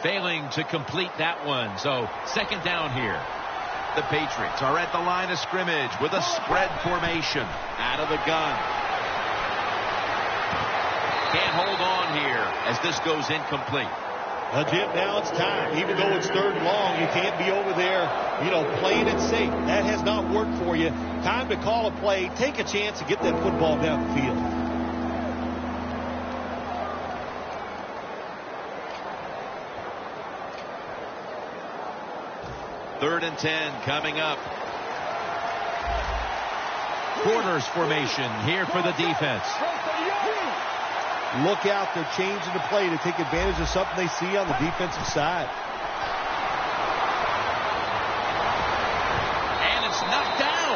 Failing to complete that one. So second down here. The Patriots are at the line of scrimmage with a spread formation. Out of the gun. Can't hold on here as this goes incomplete. Jim, now it's time. Even though it's third and long, you can't be over there, playing it safe. That has not worked for you. Time to call a play, take a chance, and get that football down the field. Third and 10 coming up. Corners formation here for the defense. Look out, they're changing the play to take advantage of something they see on the defensive side. And it's knocked down.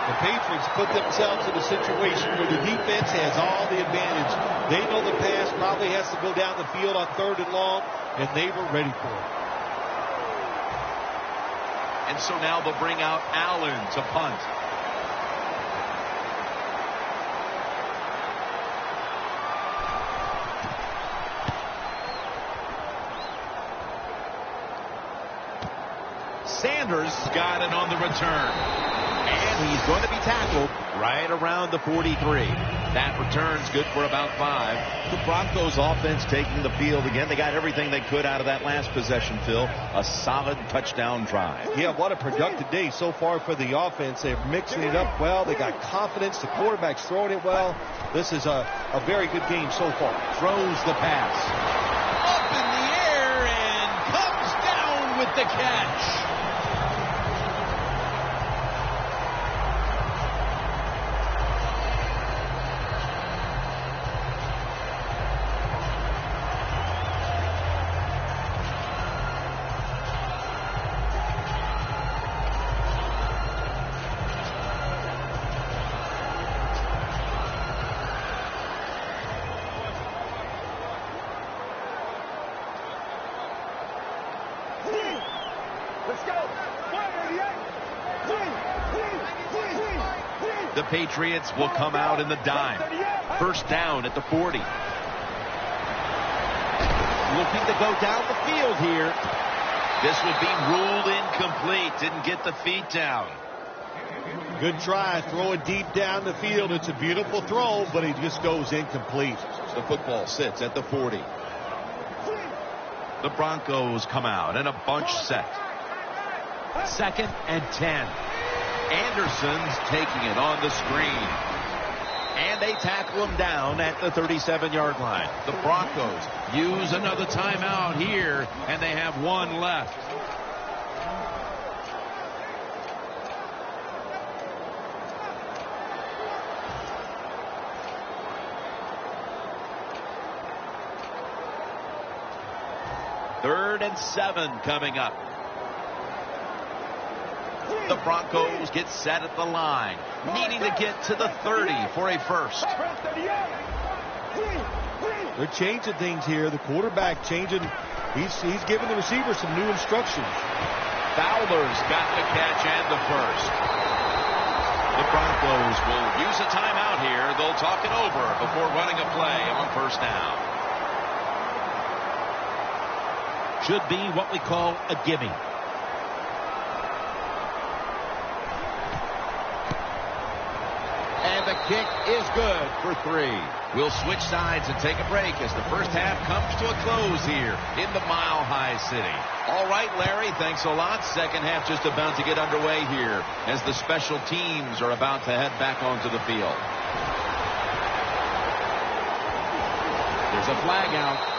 The Patriots put themselves in a situation where the defense has all the advantage. They know the pass probably has to go down the field on third and long, and they were ready for it. And so now they'll bring out Allen to punt. Sanders got it on the return. And he's going to be tackled right around the 43. That return's good for about 5. The Broncos offense taking the field again. They got everything they could out of that last possession, Phil. A solid touchdown drive. Yeah, what a productive day so far for the offense. They're mixing it up well. They got confidence. The quarterback's throwing it well. This is a very good game so far. Throws the pass. Up in the air and comes down with the catch. The Patriots will come out in the dime. First down at the 40. Looking to go down the field here. This would be ruled incomplete. Didn't get the feet down. Good try. Throw it deep down the field. It's a beautiful throw, but it just goes incomplete. The football sits at the 40. The Broncos come out in a bunch set. Second and 10. Anderson's taking it on the screen. And they tackle him down at the 37-yard line. The Broncos use another timeout here, and they have one left. Third and 7 coming up. The Broncos get set at the line, needing to get to the 30 for a first. They're changing things here. The quarterback changing. He's giving the receiver some new instructions. Fowler's got the catch and the first. The Broncos will use a timeout here. They'll talk it over before running a play on first down. Should be what we call a gimme. And the kick is good for 3. We'll switch sides and take a break as the first half comes to a close here in the Mile High City. All right, Larry, thanks a lot. Second half just about to get underway here as the special teams are about to head back onto the field. There's a flag out.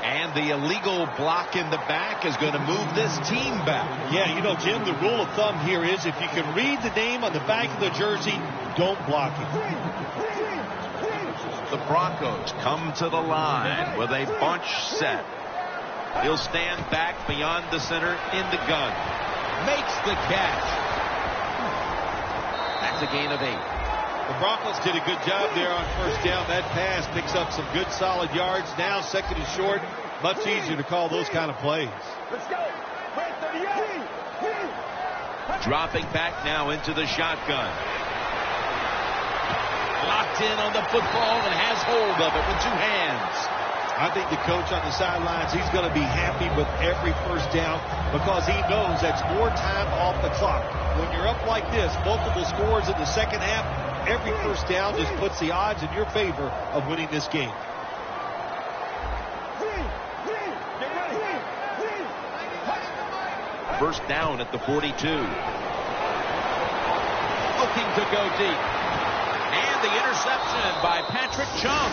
And the illegal block in the back is going to move this team back. Yeah, Jim, the rule of thumb here is if you can read the name on the back of the jersey, don't block it. The Broncos come to the line with a bunch set. He'll stand back beyond the center in the gun. Makes the catch. That's a gain of 8. The Broncos did a good job there on first down. That pass picks up some good solid yards. Now second and short. Much easier to call those kind of plays. Let's go. Dropping back now into the shotgun. Locked in on the football and has hold of it with 2 hands. I think the coach on the sidelines, he's going to be happy with every first down because he knows that's more time off the clock. When you're up like this, multiple scores in the second half, every first down just puts the odds in your favor of winning this game. First down at the 42. Looking to go deep. And the interception by Patrick Chung.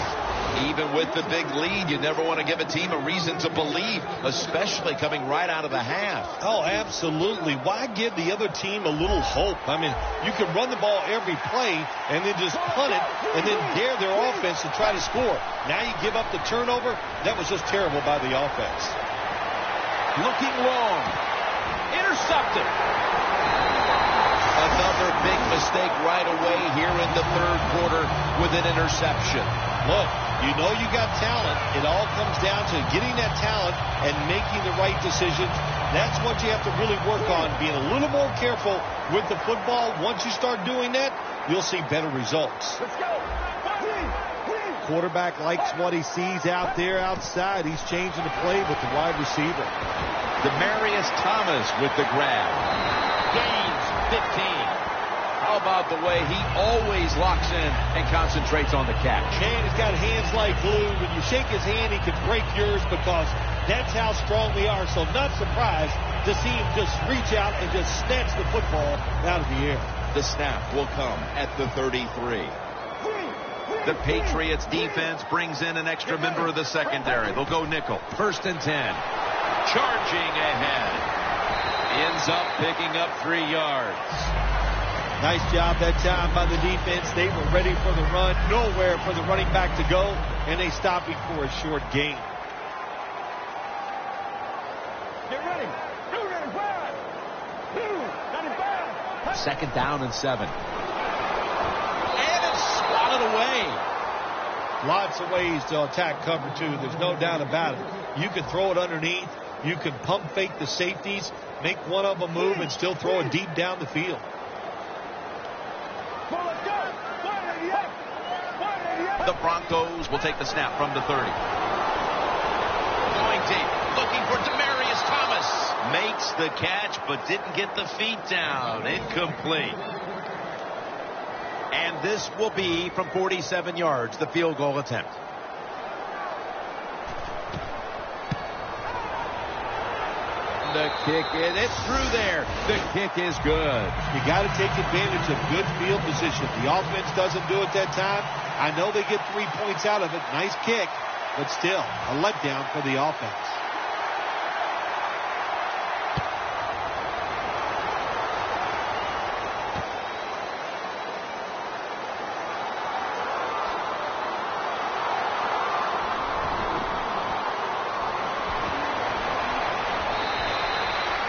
Even with the big lead, you never want to give a team a reason to believe, especially coming right out of the half. Oh, absolutely. Why give the other team a little hope? I mean, you can run the ball every play and then just punt it and then dare their offense to try to score. Now you give up the turnover. That was just terrible by the offense. Looking long. Intercepted. Another big mistake right away here in the third quarter with an interception. Look, you know you got talent. It all comes down to getting that talent and making the right decisions. That's what you have to really work on, being a little more careful with the football. Once you start doing that, you'll see better results. Let's go. Quarterback likes what he sees out there outside. He's changing the play with the wide receiver. Demaryius Thomas with the grab. Gains 15. How about the way he always locks in and concentrates on the catch? Man, he's got hands like glue. When you shake his hand, he can break yours because that's how strong they are. So not surprised to see him just reach out and just snatch the football out of the air. The snap will come at the 33. The Patriots defense brings in an extra member of the secondary. They'll go nickel. 1st and 10. Charging ahead. Ends up picking up 3 yards. Nice job that time by the defense. They were ready for the run. Nowhere for the running back to go. And they stopped him for a short gain. Get ready. 295. 295. 2nd down and 7. And it's swatted away. Lots of ways to attack cover two. There's no doubt about it. You can throw it underneath. You can pump fake the safeties, make one of them move, and still throw it deep down the field. The Broncos will take the snap from the 30. Going deep, looking for Demaryius Thomas. Makes the catch, but didn't get the feet down. Incomplete. And this will be from 47 yards, the field goal attempt. The kick, it's through there. The kick is good. You got to take advantage of good field position. The offense doesn't do it that time. I know they get 3 points out of it. Nice kick, but still a letdown for the offense.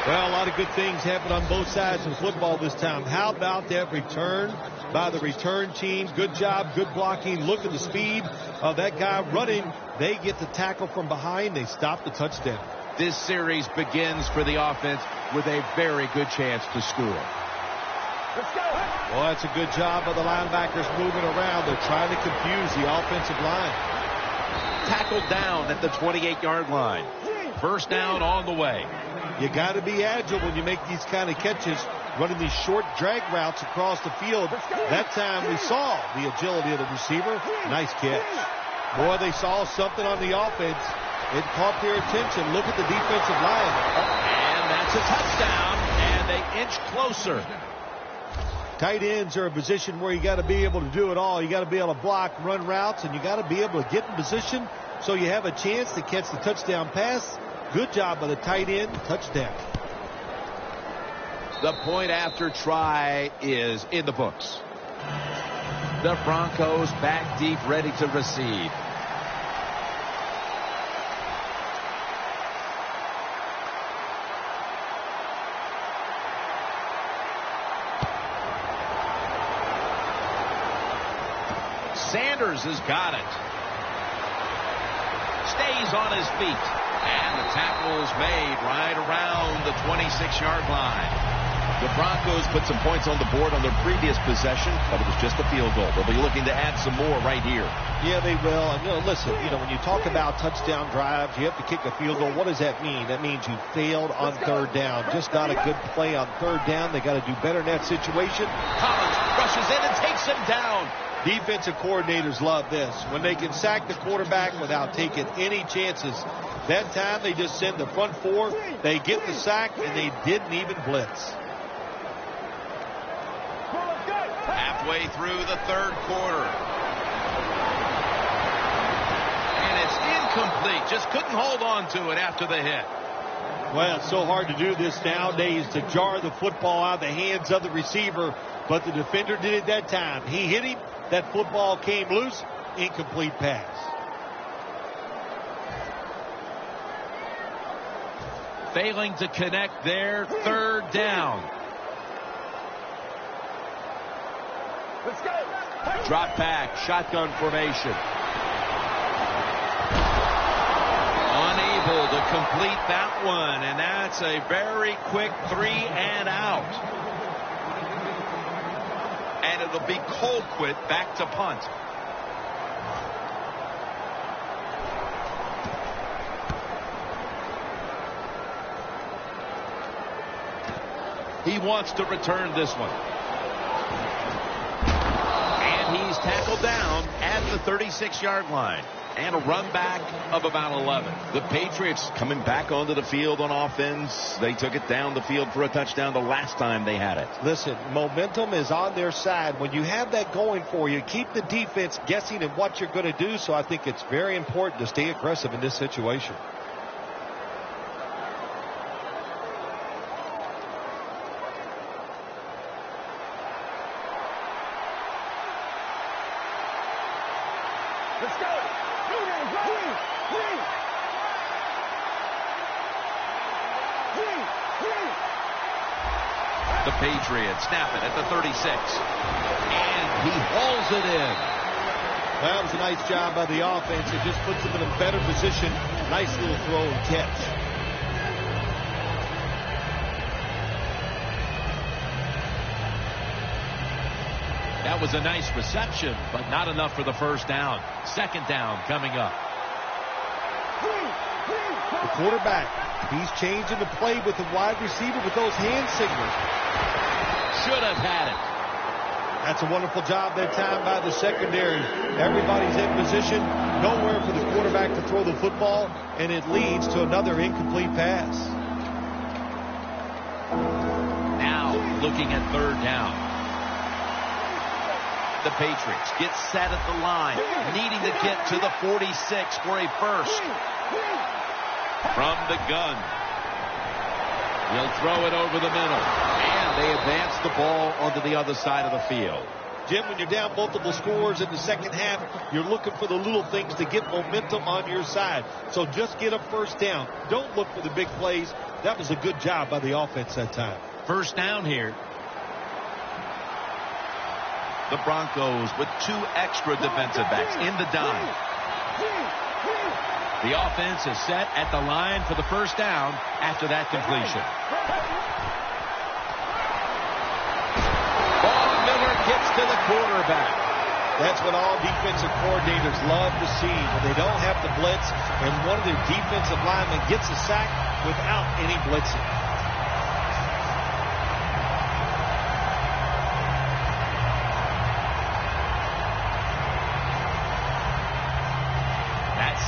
Well, a lot of good things happen on both sides of football this time. How about that return by the return team? Good job, good blocking. Look at the speed of that guy running. They get the tackle from behind. They stop the touchdown. This series begins for the offense with a very good chance to score. Let's go. Well, that's a good job of the linebackers moving around. They're trying to confuse the offensive line. Tackled down at the 28-yard line. 1st down on the way. You got to be agile when you make these kind of catches, running these short drag routes across the field. That time we saw the agility of the receiver. Nice catch. Boy, they saw something on the offense. It caught their attention. Look at the defensive line. And that's a touchdown, and they inch closer. Tight ends are a position where you got to be able to do it all. You got to be able to block, run routes, and you got to be able to get in position so you have a chance to catch the touchdown pass. Good job by the tight end. Touchdown. The point after try is in the books. The Broncos back deep, ready to receive. Sanders has got it. Stays on his feet. And the tackle's made right around the 26-yard line. The Broncos put some points on the board on their previous possession, but it was just a field goal. They'll be looking to add some more right here. Yeah, they will. And listen, when you talk about touchdown drives, you have to kick a field goal. What does that mean? That means you failed on third down. Just not a good play on third down. They got to do better in that situation. Collins rushes in and takes him down. Defensive coordinators love this. When they can sack the quarterback without taking any chances. That time they just send the front four. They get the sack, and they didn't even blitz. Halfway through the third quarter. And it's incomplete. Just couldn't hold on to it after the hit. Well, it's so hard to do this nowadays, to jar the football out of the hands of the receiver, but the defender did it that time. He hit him. That football came loose. Incomplete pass. Failing to connect there. Third down. Let's go. Drop back. Shotgun formation. Unable to complete that one. And that's a very quick 3 and out. And it'll be Colquitt back to punt. He wants to return this one. And he's tackled down at the 36-yard line. And a run back of about 11. The Patriots coming back onto the field on offense. They took it down the field for a touchdown the last time they had it. Listen, momentum is on their side. When you have that going for you, keep the defense guessing at what you're going to do. So I think it's very important to stay aggressive in this situation. Let's go. The Patriots snap it at the 36. And he hauls it in. That was a nice job by the offense. It just puts them in a better position. Nice little throw and catch. That was a nice reception, but not enough for the first down. Second down coming up. The quarterback, he's changing the play with the wide receiver with those hand signals. Should have had it. That's a wonderful job that time by the secondary. Everybody's in position. Nowhere for the quarterback to throw the football, and it leads to another incomplete pass. Now looking at third down. The Patriots get set at the line, needing to get to the 46 for a first. From the gun. He'll throw it over the middle. And they advance the ball onto the other side of the field. Jim, when you're down multiple scores in the second half, you're looking for the little things to get momentum on your side. So just get a first down. Don't look for the big plays. That was a good job by the offense that time. First down here. The Broncos with 2 extra defensive backs in the dime. The offense is set at the line for the first down after that completion. Von Miller gets to the quarterback. That's what all defensive coordinators love to see, when they don't have to blitz and one of their defensive linemen gets a sack without any blitzing.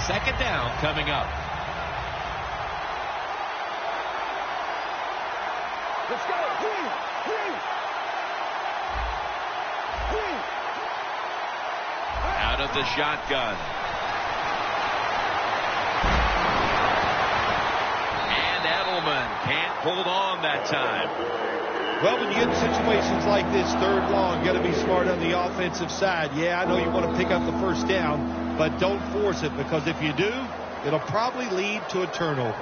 Second down coming up. Let's go. Out of the shotgun. And Edelman can't hold on that time. Well, when you get in situations like this, third long, you got to be smart on the offensive side. Yeah, I know you want to pick up the first down, but don't force it, because if you do, it'll probably lead to a turnover.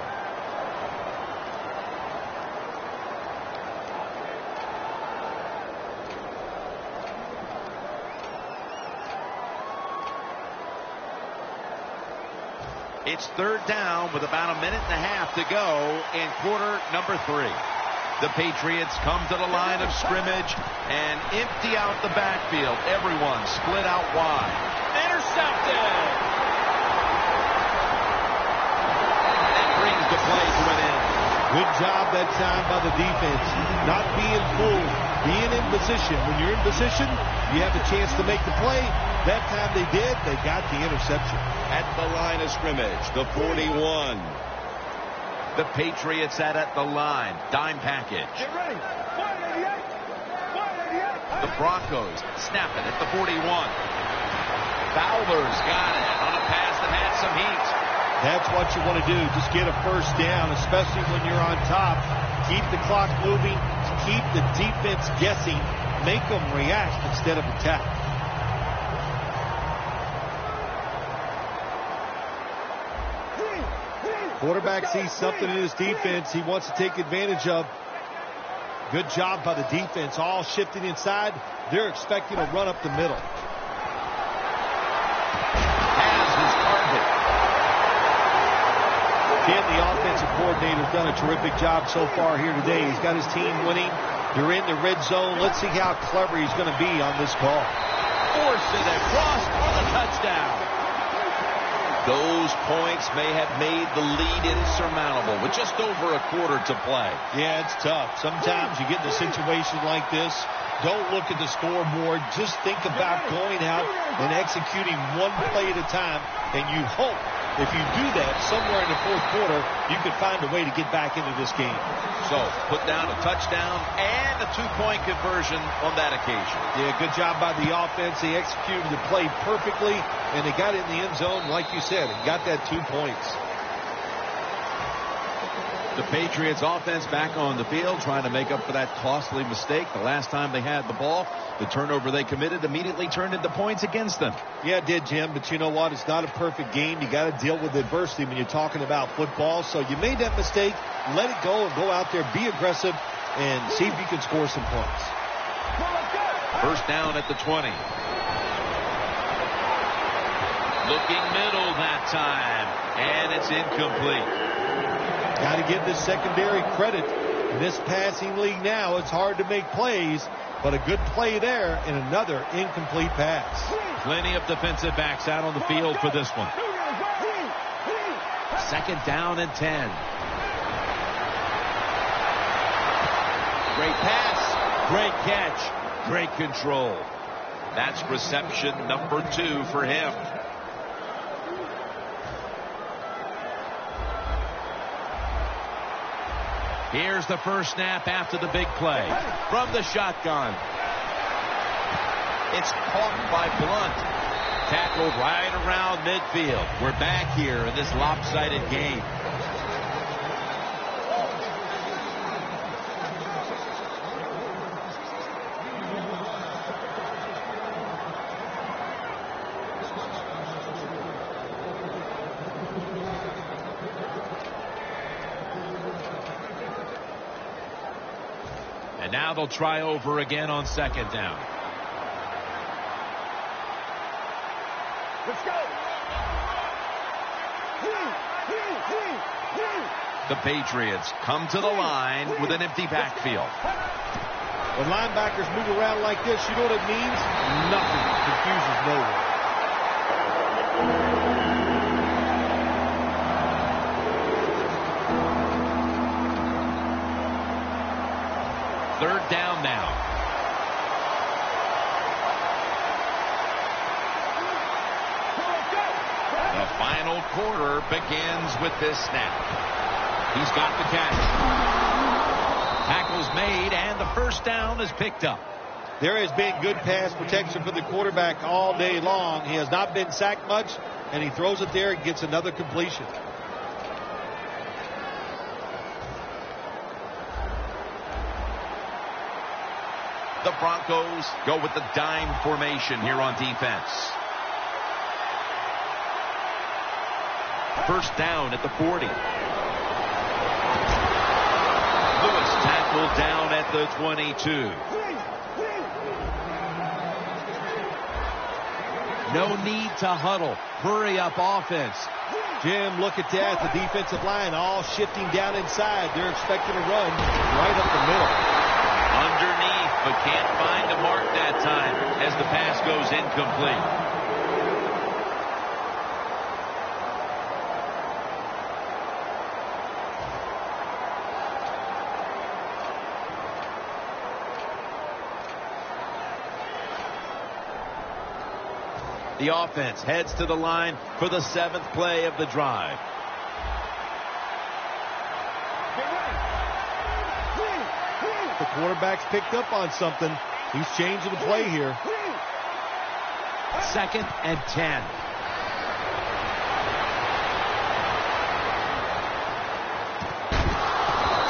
It's third down with about a minute and a half to go in quarter number 3. The Patriots come to the line of scrimmage and empty out the backfield. Everyone split out wide. Intercepted! That brings the play to an end. Good job that time by the defense. Not being fooled, being in position. When you're in position, you have a chance to make the play. That time they did. They got the interception. At the line of scrimmage, the 41. The Patriots at the line. Dime package. Get ready. 188. The Broncos snap it at the 41. Fowler's got it on a pass that had some heat. That's what you want to do. Just get a first down, especially when you're on top. Keep the clock moving. Keep the defense guessing. Make them react instead of attack. Quarterback sees something in his defense he wants to take advantage of. Good job by the defense. All shifting inside. They're expecting a run up the middle. Has his target. Ken, the offensive coordinator, has done a terrific job so far here today. He's got his team winning. They're in the red zone. Let's see how clever he's going to be on this call. Force it across for the touchdown. Those points may have made the lead insurmountable with just over a quarter to play. Yeah, it's tough. Sometimes you get in a situation like this. Don't look at the scoreboard. Just think about going out and executing one play at a time. And you hope if you do that somewhere in the fourth quarter, you could find a way to get back into this game. So, put down a touchdown and a two-point conversion on that occasion. Yeah, good job by the offense. They executed the play perfectly, and they got it in the end zone, like you said, and got that 2 points. The Patriots offense back on the field trying to make up for that costly mistake. The last time they had the ball, the turnover they committed immediately turned into points against them. Yeah, it did, Jim, but you know what? It's not a perfect game. You got to deal with adversity when you're talking about football. So you made that mistake. Let it go and go out there, be aggressive, and see if you can score some points. First down at the 20. Looking middle that time, and it's incomplete. Got to give this secondary credit. In this passing league now, it's hard to make plays, but a good play there and another incomplete pass. Plenty of defensive backs out on the field for this one. Second down and 10. Great pass, great catch, great control. That's reception number 2 for him. Here's the first snap after the big play. From the shotgun. It's caught by Blunt. Tackled right around midfield. We're back here in this lopsided game. And now they'll try over again on second down. Let's go. The Patriots come to the line with an empty backfield. When linebackers move around like this, you know what it means? Nothing. Confusion's nowhere. Third down now. The final quarter begins with this snap. He's got the catch. Tackle's made, and the first down is picked up. There has been good pass protection for the quarterback all day long. He has not been sacked much, and he throws it there and gets another completion. The Broncos go with the dime formation here on defense. First down at the 40. Lewis tackled down at the 22. No need to huddle. Hurry up offense. Jim, look at that. The defensive line all shifting down inside. They're expecting a run right up the middle. Underneath, but can't find the mark that time as the pass goes incomplete. The offense heads to the line for the 7th play of the drive. The quarterback's picked up on something. He's changing the play here. 2nd and 10.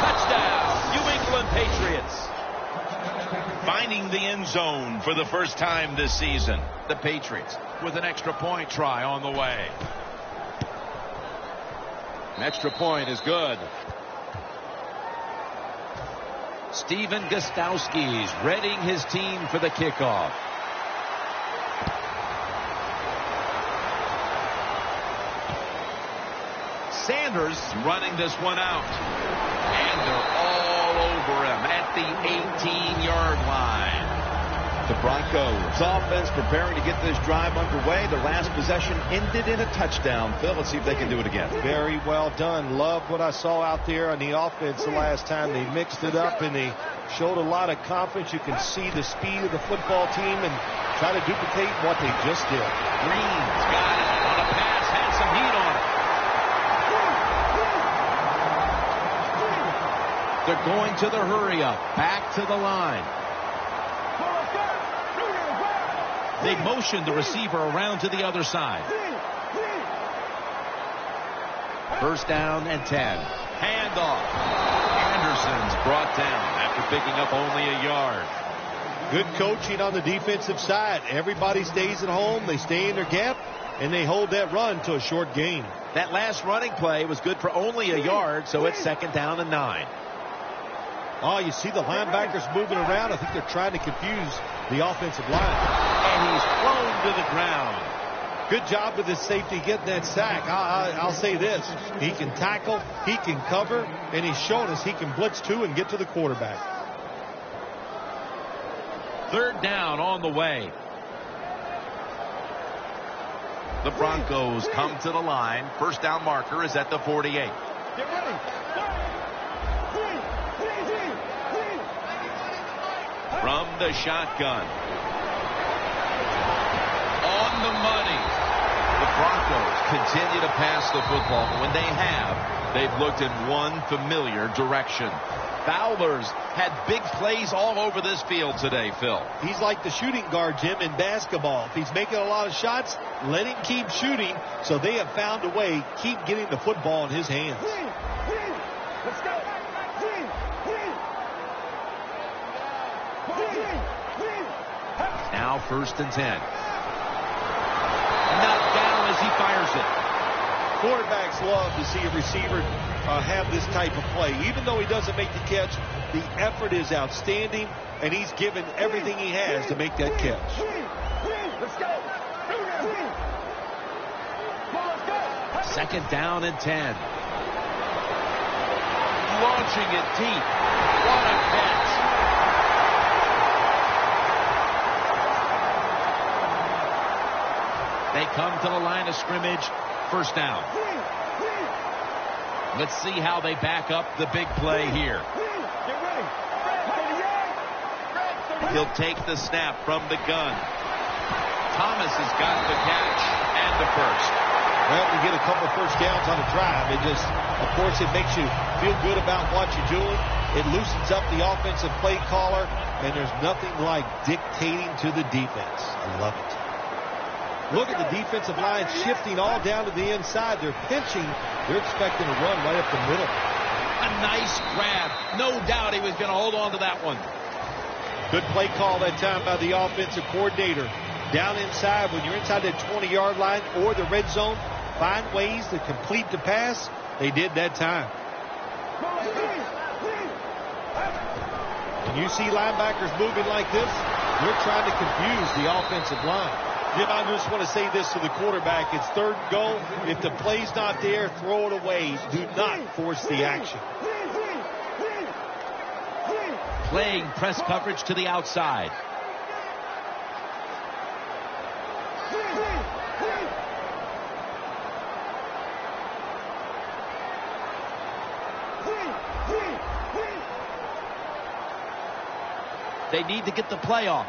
Touchdown, New England Patriots. Finding the end zone for the first time this season. The Patriots with an extra point try on the way. An extra point is good. Steven Gostowski's readying his team for the kickoff. Sanders running this one out. And they're all over him at the 18-yard line. The Broncos offense preparing to get this drive underway. Their last possession ended in a touchdown. Phil, let's see if they can do it again. Very well done. Loved what I saw out there on the offense the last time. They mixed it up and they showed a lot of confidence. You can see the speed of the football team and try to duplicate what they just did. Green's got it on a pass, had some heat on it. They're going to the hurry up. Back to the line. They motioned the receiver around to the other side. 1st down and 10. Handoff. Anderson's brought down after picking up only a yard. Good coaching on the defensive side. Everybody stays at home. They stay in their gap, and they hold that run to a short gain. That last running play was good for only a yard, so it's 2nd down and 9. Oh, you see the linebackers moving around. I think they're trying to confuse the offensive line. And he's thrown to the ground. Good job with his safety getting that sack. I'll say this. He can tackle, he can cover, and he's shown us he can blitz too and get to the quarterback. 3rd down on the way. The Broncos come to the line. 1st down marker is at the 48. Get ready. From the shotgun. On the money. The Broncos continue to pass the football. When they have, they've looked in one familiar direction. Fowler's had big plays all over this field today, Phil. He's like the shooting guard, Jim, in basketball. If he's making a lot of shots, let him keep shooting. So they have found a way, keep getting the football in his hands. Let's go. Now 1st and 10. Knocked down as he fires it. Quarterbacks love to see a receiver have this type of play. Even though he doesn't make the catch, the effort is outstanding, and he's given everything he has to make that catch. Let's go. 2nd down and 10. Launching it deep. What a catch. They come to the line of scrimmage. 1st down. Let's see how they back up the big play here. He'll take the snap from the gun. Thomas has got the catch and the 1st. Well, we get a couple first downs on a drive. It just, of course, it makes you feel good about what you're doing. It loosens up the offensive play caller, and there's nothing like dictating to the defense. I love it. Look at the defensive line shifting all down to the inside. They're pinching. They're expecting a run right up the middle. A nice grab. No doubt he was going to hold on to that one. Good play call that time by the offensive coordinator. Down inside, when you're inside that 20-yard line or the red zone, find ways to complete the pass. They did that time. When you see linebackers moving like this, you're trying to confuse the offensive line. Jim, I just want to say this to the quarterback. It's 3rd and goal. If the play's not there, throw it away. Do not force the action. Playing press coverage to the outside. They need to get the play off.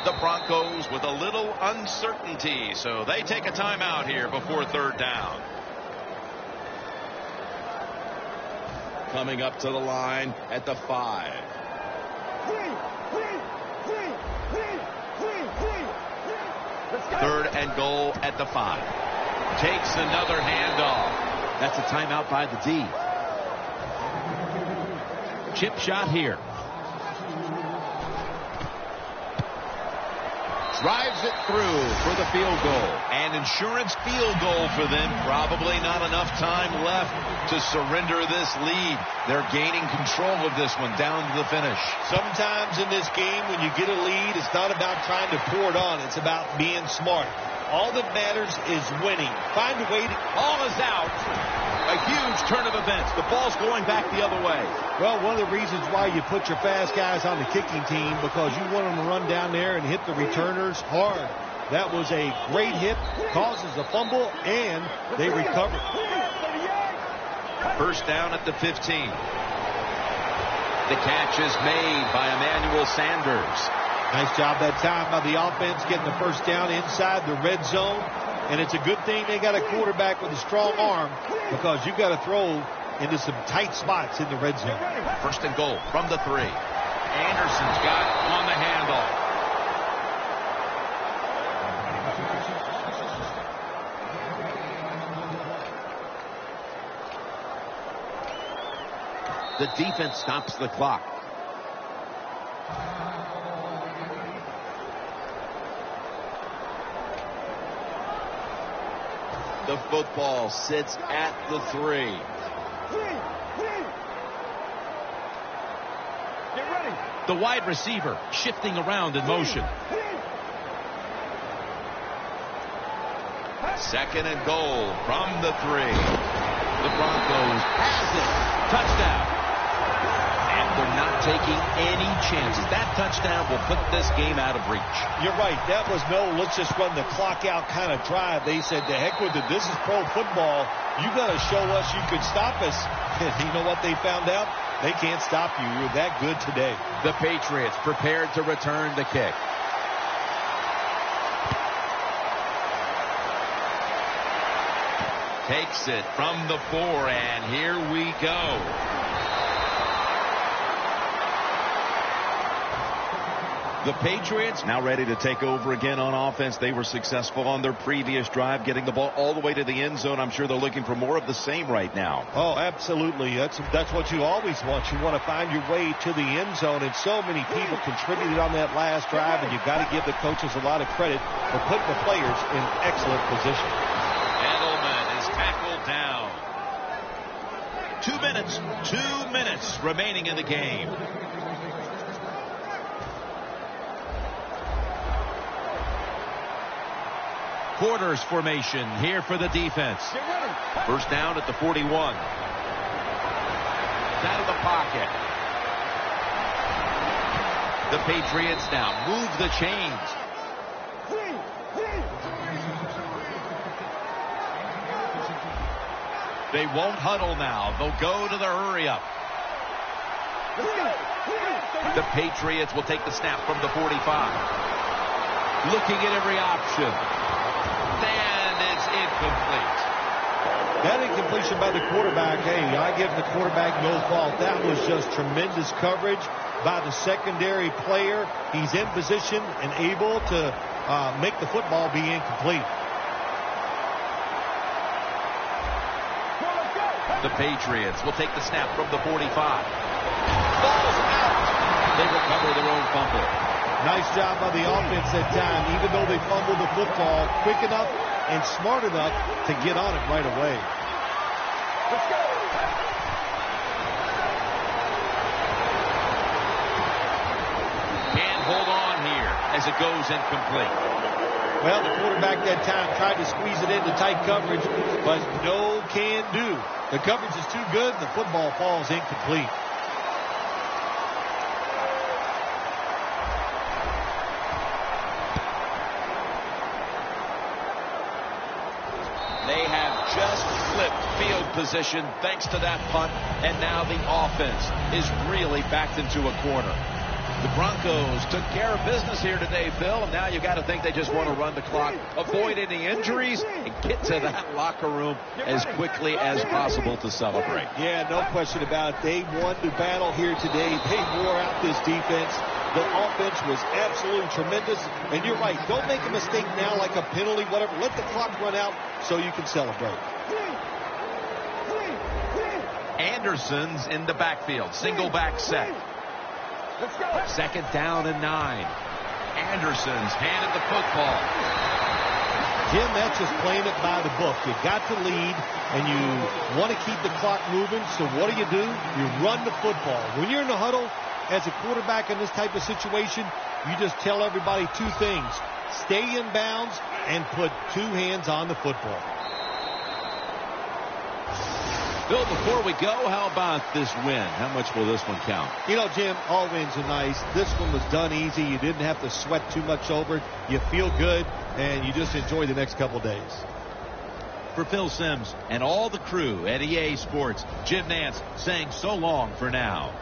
The Broncos with a little uncertainty, so they take a timeout here before 3rd down. Coming up to the line at the 5. Third and goal at the 5. Takes another handoff. That's a timeout by the D. Chip shot here. Drives it through for the field goal. An insurance field goal for them. Probably not enough time left to surrender this lead. They're gaining control of this one down to the finish. Sometimes in this game, when you get a lead, it's not about trying to pour it on. It's about being smart. All that matters is winning. Find a way to... Ball is out. A huge turn of events. The ball's going back the other way. Well, one of the reasons why you put your fast guys on the kicking team, because you want them to run down there and hit the returners hard. That was a great hit, causes a fumble, and they recover. First down at the 15. The catch is made by Emmanuel Sanders. Nice job that time by the offense getting the first down inside the red zone. And it's a good thing they got a quarterback with a strong arm, because you've got to throw into some tight spots in the red zone. First and goal from the 3. Anderson's got on the handoff. The defense stops the clock. The football sits at the 3. Get ready. The wide receiver shifting around in motion. Second and goal from the 3. The Broncos pass it. Touchdown. And they're not taking any chances. That touchdown will put this game out of reach. You're right. That was no let's just run the clock out kind of drive. They said, to heck with it. This is pro football. You got to show us you could stop us. And you know what they found out? They can't stop you. You're that good today. The Patriots prepared to return the kick. Takes it from the 4, and here we go. The Patriots now ready to take over again on offense. They were successful on their previous drive, getting the ball all the way to the end zone. I'm sure they're looking for more of the same right now. Oh, absolutely. That's what you always want. You want to find your way to the end zone, and so many people contributed on that last drive, and you've got to give the coaches a lot of credit for putting the players in excellent position. Edelman is tackled down. 2 minutes remaining in the game. Quarters formation here for the defense. First down at the 41. Out of the pocket. The Patriots now move the chains. They won't huddle now. They'll go to the hurry up. The Patriots will take the snap from the 45. Looking at every option. And it's incomplete. That incompletion by the quarterback, hey, I give the quarterback no fault. That was just tremendous coverage by the secondary player. He's in position and able to make the football be incomplete. The Patriots will take the snap from the 45. Ball's out. They recover their own fumble. Nice job by the offense that time, even though they fumbled the football quick enough and smart enough to get on it right away. Let's go. Can't hold on here as it goes incomplete. Well, the quarterback that time tried to squeeze it into tight coverage, but no can do. The coverage is too good, and the football falls incomplete. They have just flipped field position thanks to that punt, and now the offense is really backed into a corner. The Broncos took care of business here today, Phil, and now you got to think they just want to run the clock, avoid any injuries, and get to that locker room as quickly as possible to celebrate. Yeah, no question about it. They won the battle here today. They wore out this defense. The offense was absolutely tremendous. And you're right. Don't make a mistake now like a penalty, whatever. Let the clock run out so you can celebrate. Anderson's in the backfield. Single back set. Second down and 9. Anderson's handed the football. Jim, that's just playing it by the book. You got to lead, and you want to keep the clock moving. So what do? You run the football. When you're in the huddle as a quarterback in this type of situation, you just tell everybody two things. Stay in bounds and put two hands on the football. Bill, before we go, how about this win? How much will this one count? You know, Jim, all wins are nice. This one was done easy. You didn't have to sweat too much over it. You feel good, and you just enjoy the next couple days. For Phil Simms and all the crew at EA Sports, Jim Nance saying so long for now.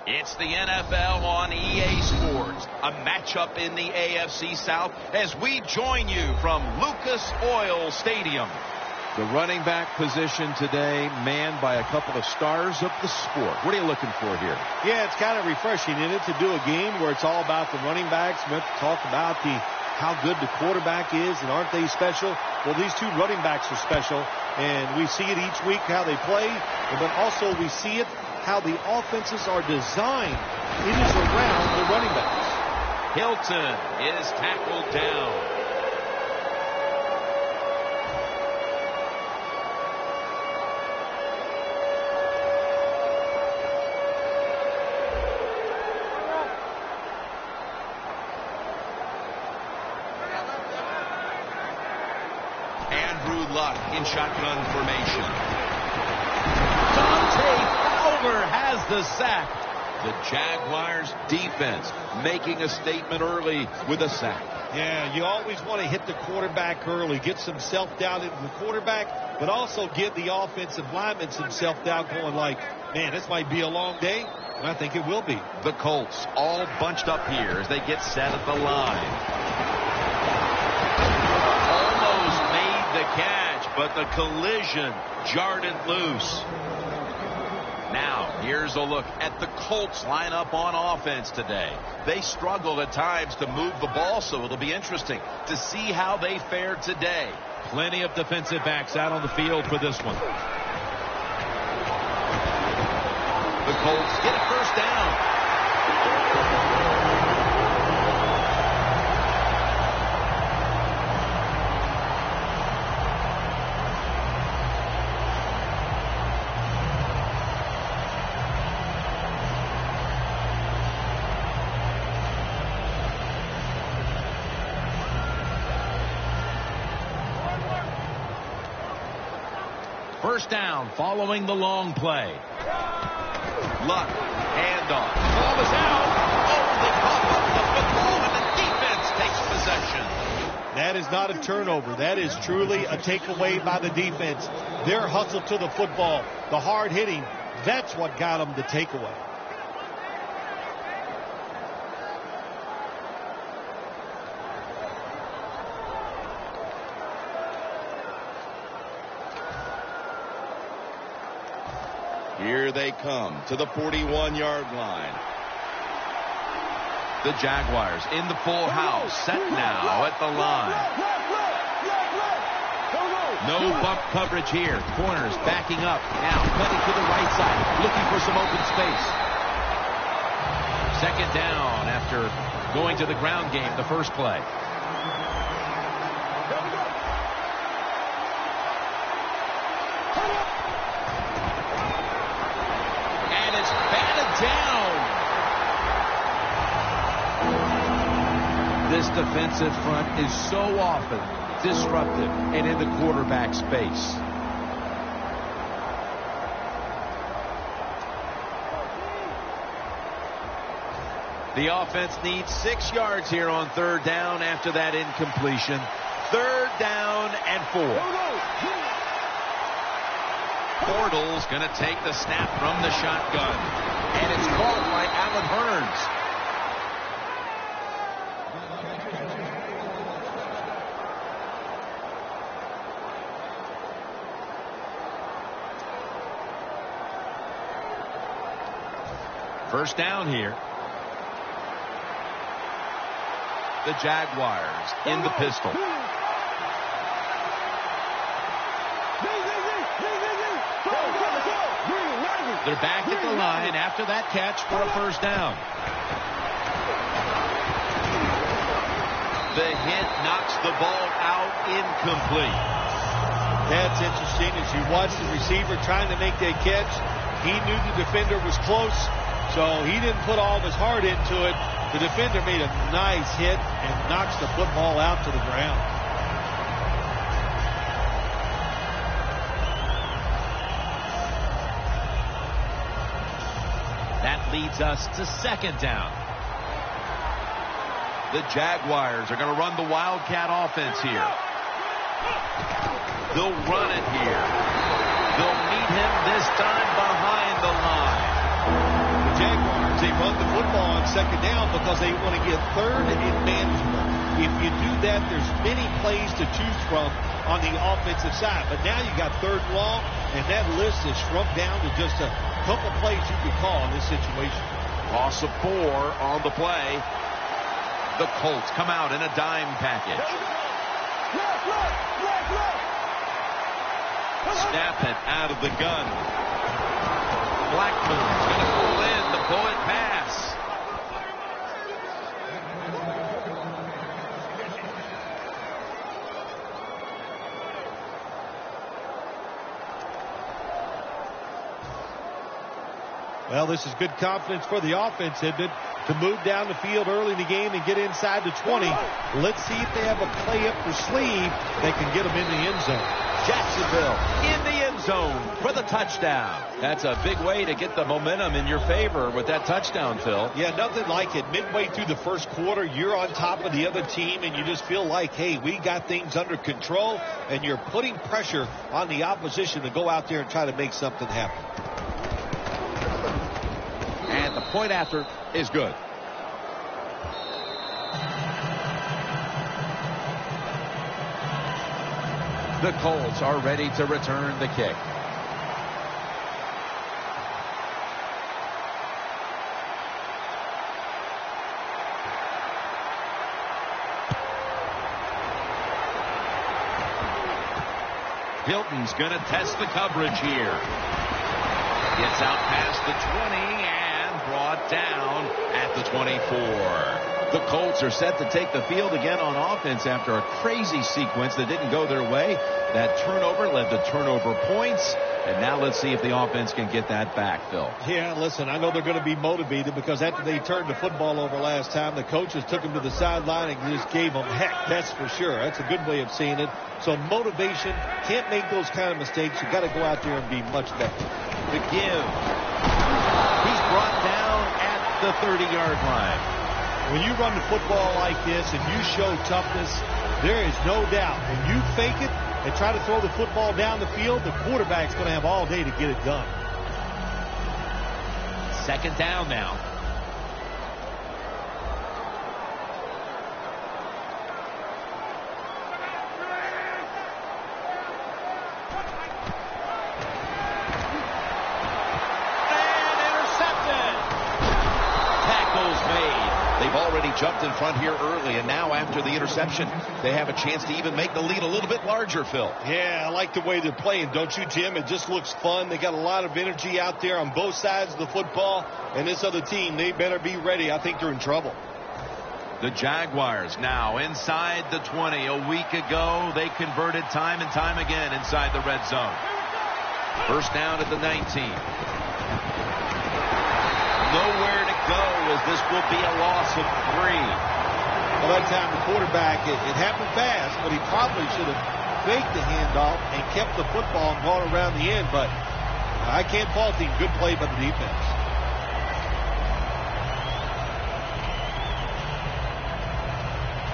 It's the NFL on EA Sports, a matchup in the AFC South as we join you from Lucas Oil Stadium. The running back position today manned by a couple of stars of the sport. What are you looking for here? Yeah, it's kind of refreshing in it to do a game where it's all about the running backs. We have to talk about how good the quarterback is, and aren't they special? Well, these two running backs are special, and we see it each week how they play, but also we see it how the offenses are designed. It is around the running backs. Hilton is tackled down. Luck in shotgun formation. Dante Fowler has the sack. The Jaguars defense making a statement early with a sack. Yeah, you always want to hit the quarterback early, get some self-doubt into the quarterback, but also give the offensive lineman some self-doubt going like, man, this might be a long day, and I think it will be. The Colts all bunched up here as they get set at the line. The catch, but the collision jarred it loose. Now, here's a look at the Colts lineup on offense today. They struggled at times to move the ball, so it'll be interesting to see how they fare today. Plenty of defensive backs out on the field for this one. The Colts get a first down. First down following the long play. Luck, handoff. Ball is out. Oh, they cough up the football, and the defense takes possession. That is not a turnover. That is truly a takeaway by the defense. Their hustle to the football, the hard hitting, that's what got them the takeaway. Here they come to the 41-yard line. The Jaguars in the full house, set now at the line. No bump coverage here. Corners backing up. Now cutting to the right side, looking for some open space. Second down after going to the ground game the first play. This defensive front is so often disruptive and in the quarterback's face. The offense needs 6 yards here on third down after that incompletion. Third down and 4. Bortles going to take the snap from the shotgun. And it's caught by Alan Hearns. First down here. The Jaguars in the pistol. They're back at the line after that catch for a first down. The hit knocks the ball out incomplete. That's interesting. As you watch the receiver trying to make that catch, he knew the defender was close, so he didn't put all of his heart into it. The defender made a nice hit and knocks the football out to the ground. That leads us to second down. The Jaguars are going to run the Wildcat offense here. They'll run it here. They'll meet him this time behind the line. Jaguars, they run the football on second down because they want to get third and manageable. If you do that, there's many plays to choose from on the offensive side. But now you got third and long, and that list is shrunk down to just a couple plays you can call in this situation. Loss of 4 on the play. The Colts come out in a dime package. Snap it out of the gun. Blackman's going to pull in the bullet pass. Well, this is good confidence for the offense, isn't it? To move down the field early in the game and get inside the 20. Let's see if they have a play up their sleeve that can get them in the end zone. Jacksonville in the end zone for the touchdown. That's a big way to get the momentum in your favor with that touchdown, Phil. Yeah, nothing like it. Midway through the first quarter, you're on top of the other team, and you just feel like, hey, we got things under control, and you're putting pressure on the opposition to go out there and try to make something happen. And the point after is good. The Colts are ready to return the kick. Hilton's going to test the coverage here. Gets out past the 20 and brought down at the 24. The Colts are set to take the field again on offense after a crazy sequence that didn't go their way. That turnover led to turnover points. And now let's see if the offense can get that back, Phil. Yeah, listen, I know they're going to be motivated because after they turned the football over last time, the coaches took them to the sideline and just gave them heck, that's for sure. That's a good way of seeing it. So motivation, can't make those kind of mistakes. You've got to go out there and be much better. The give. He's brought down at the 30-yard line. When you run the football like this and you show toughness, there is no doubt. When you fake it and try to throw the football down the field, the quarterback's going to have all day to get it done. Second down now. Already jumped in front here early, and now after the interception, they have a chance to even make the lead a little bit larger, Phil. Yeah, I like the way they're playing, don't you, Jim? It just looks fun. They got a lot of energy out there on both sides of the football, and this other team, they better be ready. I think they're in trouble. The Jaguars now inside the 20. A week ago, they converted time and time again inside the red zone. First down at the 19. Nowhere to go as this will be a loss of 3. Well, that time the quarterback, it happened fast, but he probably should have faked the handoff and kept the football and gone around the end, but I can't fault him. Good play by the defense.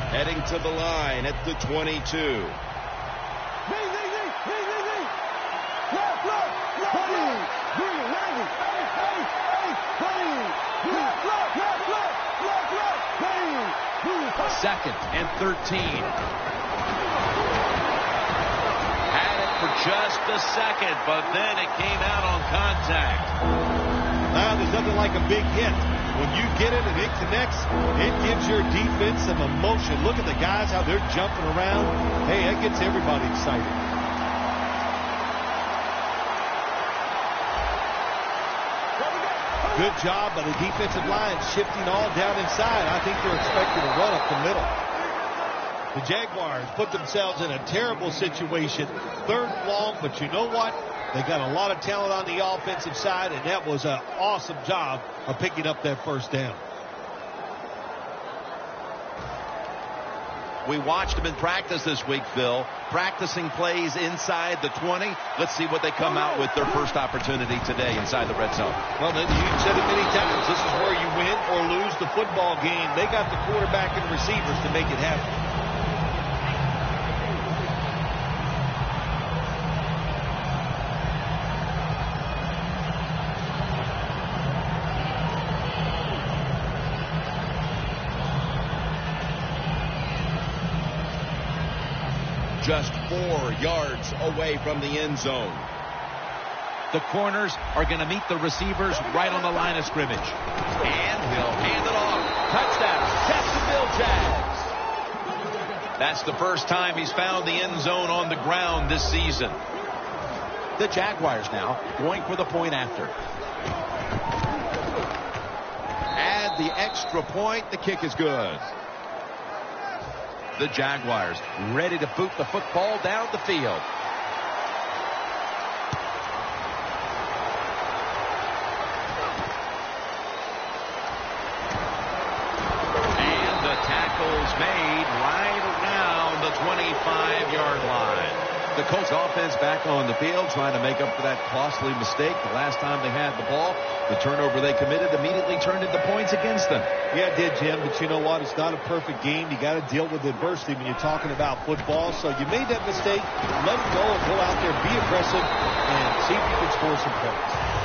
Heading to the line at the 22. Second and 13. Had it for just a second, but then it came out on contact. Now, there's nothing like a big hit. When you get it and it connects, it gives your defense some emotion. Look at the guys, how they're jumping around. Hey, that gets everybody excited. Good job by the defensive line shifting all down inside. I think they're expecting a run up the middle. The Jaguars put themselves in a terrible situation. Third and long, but you know what? They got a lot of talent on the offensive side, and that was an awesome job of picking up that first down. We watched them in practice this week, Phil. Practicing plays inside the 20. Let's see what they come out with their first opportunity today inside the red zone. Well, you've said it many times. This is where you win or lose the football game. They got the quarterback and receivers to make it happen. just 4 yards away from the end zone. The corners are going to meet the receivers right on the line of scrimmage. And he'll hand it off. Touchdown, Jacksonville Jags. That's the first time he's found the end zone on the ground this season. The Jaguars now going for the point after. Add the extra point. The kick is good. The Jaguars ready to boot the football down the field. Made right around the 25-yard line. The Colts offense back on the field trying to make up for that costly mistake. The last time they had the ball, the turnover they committed immediately turned into points against them. Yeah, it did, Jim, but you know what? It's not a perfect game. You got to deal with adversity when you're talking about football. So you made that mistake. Let it go and go out there, be aggressive, and see if you can score some points.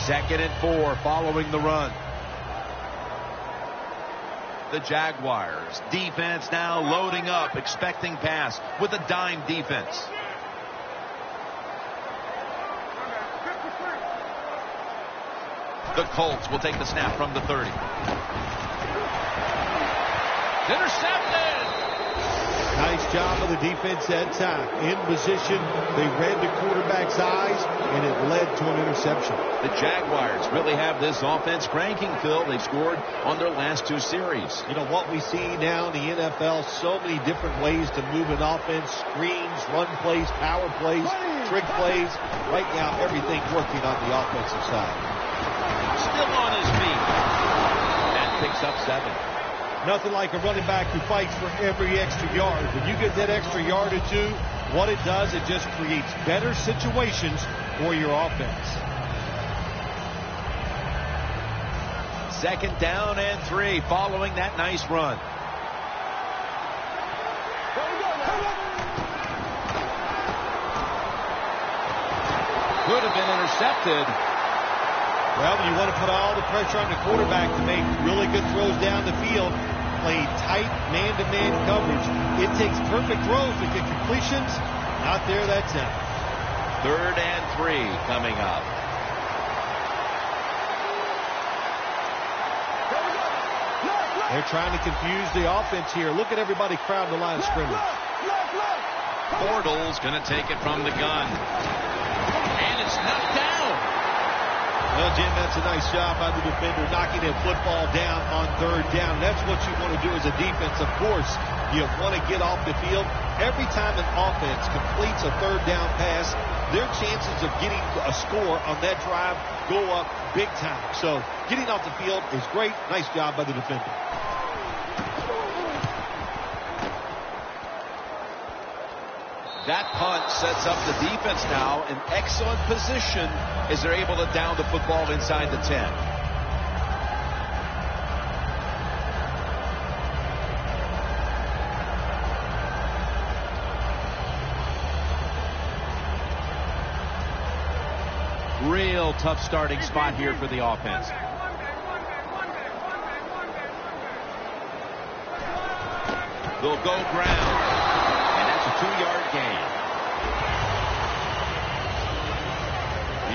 Second and 4 following the run. The Jaguars defense now loading up, expecting pass with a dime defense. The Colts will take the snap from the 30. Intercepted! Nice job of the defense that time. In position, they read the quarterback's eyes, and it led to an interception. The Jaguars really have this offense cranking, Phil. They've scored on their last 2 series. You know, what we see now in the NFL, so many different ways to move an offense. Screens, run plays, power plays, trick plays. Right now, everything's working on the offensive side. Still on his feet. And picks up 7. Nothing like a running back who fights for every extra yard. When you get that extra yard or 2, what it does, it just creates better situations for your offense. Second down and 3 following that nice run. Could have been intercepted. Well, you want to put all the pressure on the quarterback to make really good throws down the field. Play tight man-to-man coverage. It takes perfect throws to get completions. Not there that time. Third and 3 coming up. They're trying to confuse the offense here. Look at everybody crowding the line of scrimmage. Bortles going to take it from the gun. And it's knocked down. Well, Jim, that's a nice job by the defender, knocking that football down on third down. That's what you want to do as a defense. Of course, you want to get off the field. Every time an offense completes a third down pass, their chances of getting a score on that drive go up big time. So getting off the field is great. Nice job by the defender. That punt sets up the defense now in excellent position as they're able to down the football inside the 10. Real tough starting spot here for the offense. They'll go ground. And that's a 2-yard gain.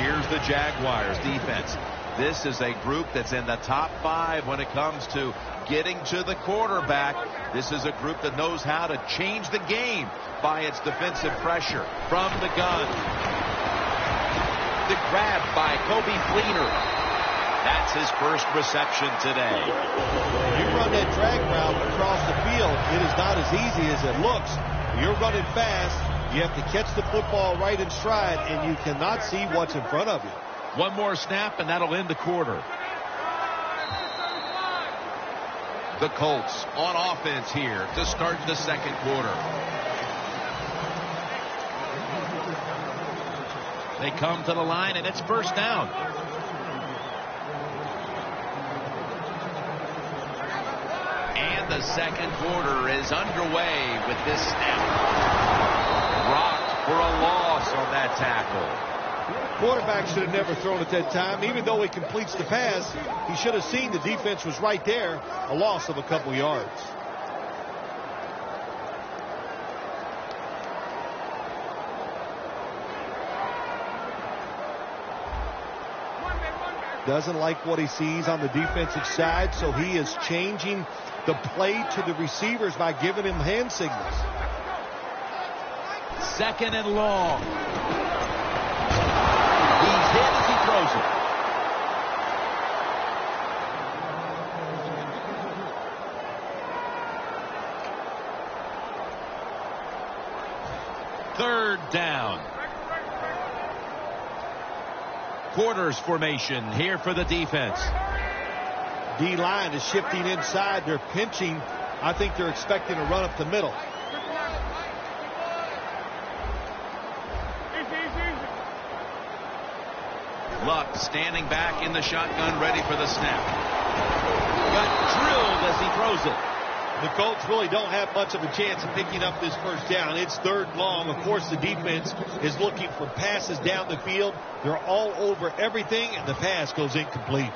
Here's the Jaguars defense. This is a group that's in the top 5 when it comes to getting to the quarterback. This is a group that knows how to change the game by its defensive pressure from the gun. The grab by Kobe Fleener. That's his first reception today. You run that drag route across the field, it is not as easy as it looks. You're running fast. You have to catch the football right in stride, and you cannot see what's in front of you. One more snap, and that'll end the quarter. The Colts on offense here to start the second quarter. They come to the line, and it's first down. And the second quarter is underway with this snap. Rocked for a loss on that tackle. Quarterback should have never thrown at that time. Even though he completes the pass, he should have seen the defense was right there. A loss of a couple yards. Doesn't like what he sees on the defensive side, so he is changing the play to the receivers by giving him hand signals. 2nd and long. He's hit as he throws it. Third down. Quarters formation here for the defense. D-line is shifting inside. They're pinching. I think they're expecting a run up the middle. Luck standing back in the shotgun, ready for the snap. Got drilled as he throws it. The Colts really don't have much of a chance of picking up this first down. It's 3rd long. Of course, the defense is looking for passes down the field. They're all over everything, and the pass goes incomplete.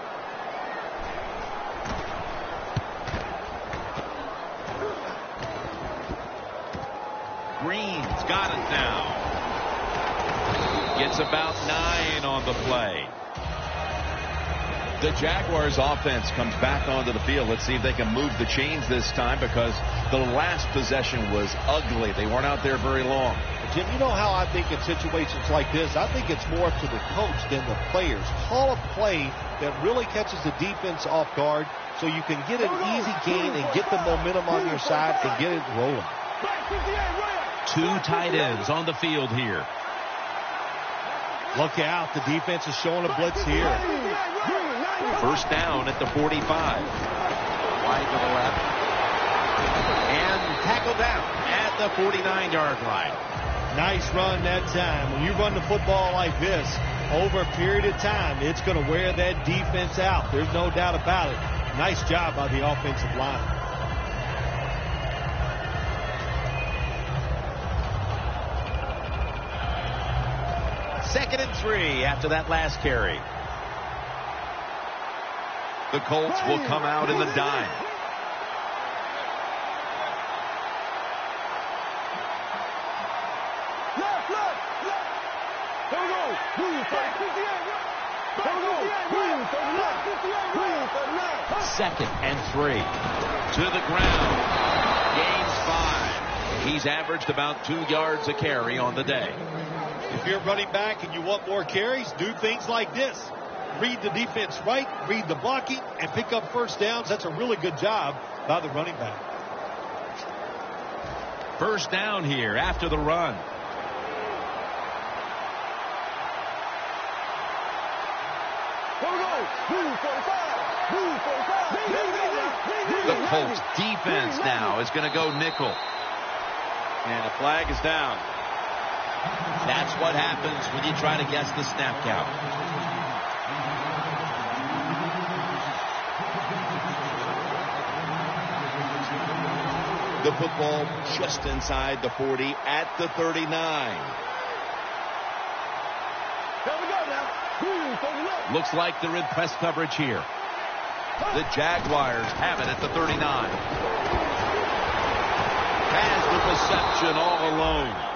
Green's got it now. Gets about 9 on the play. The Jaguars offense comes back onto the field. Let's see if they can move the chains this time, because the last possession was ugly. They weren't out there very long. Jim, you know how I think in situations like this, I think it's more up to the coach than the players. Call a play that really catches the defense off guard so you can get an easy gain and get the momentum on your side and get it rolling. 2 tight ends on the field here. Look out. The defense is showing a blitz here. First down at the 45. Wide to the left. And tackled down at the 49-yard line. Nice run that time. When you run the football like this, over a period of time, it's going to wear that defense out. There's no doubt about it. Nice job by the offensive line. Second and 3 after that last carry. The Colts will come out in the dime. Second and 3. To the ground. Gains 5. He's averaged about 2 yards a carry on the day. If you're running back and you want more carries, do things like this. Read the defense right, read the blocking, and pick up first downs. That's a really good job by the running back. First down here after the run. The Colts defense now is going to go nickel. And the flag is down. That's what happens when you try to guess the snap count. The football just inside the 40 at the 39. Looks like they're in press coverage here. The Jaguars have it at the 39. Has the reception all alone.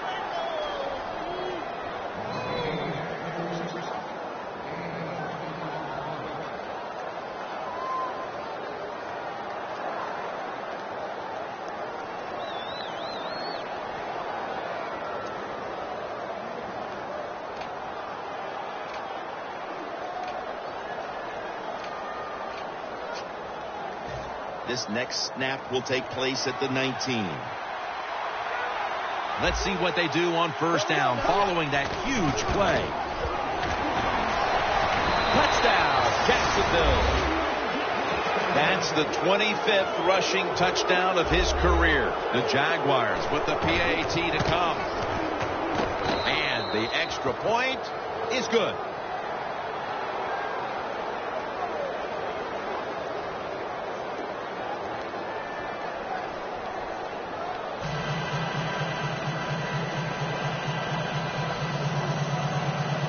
This next snap will take place at the 19. Let's see what they do on first down following that huge play. Touchdown, Jacksonville. That's the 25th rushing touchdown of his career. The Jaguars with the PAT to come. And the extra point is good.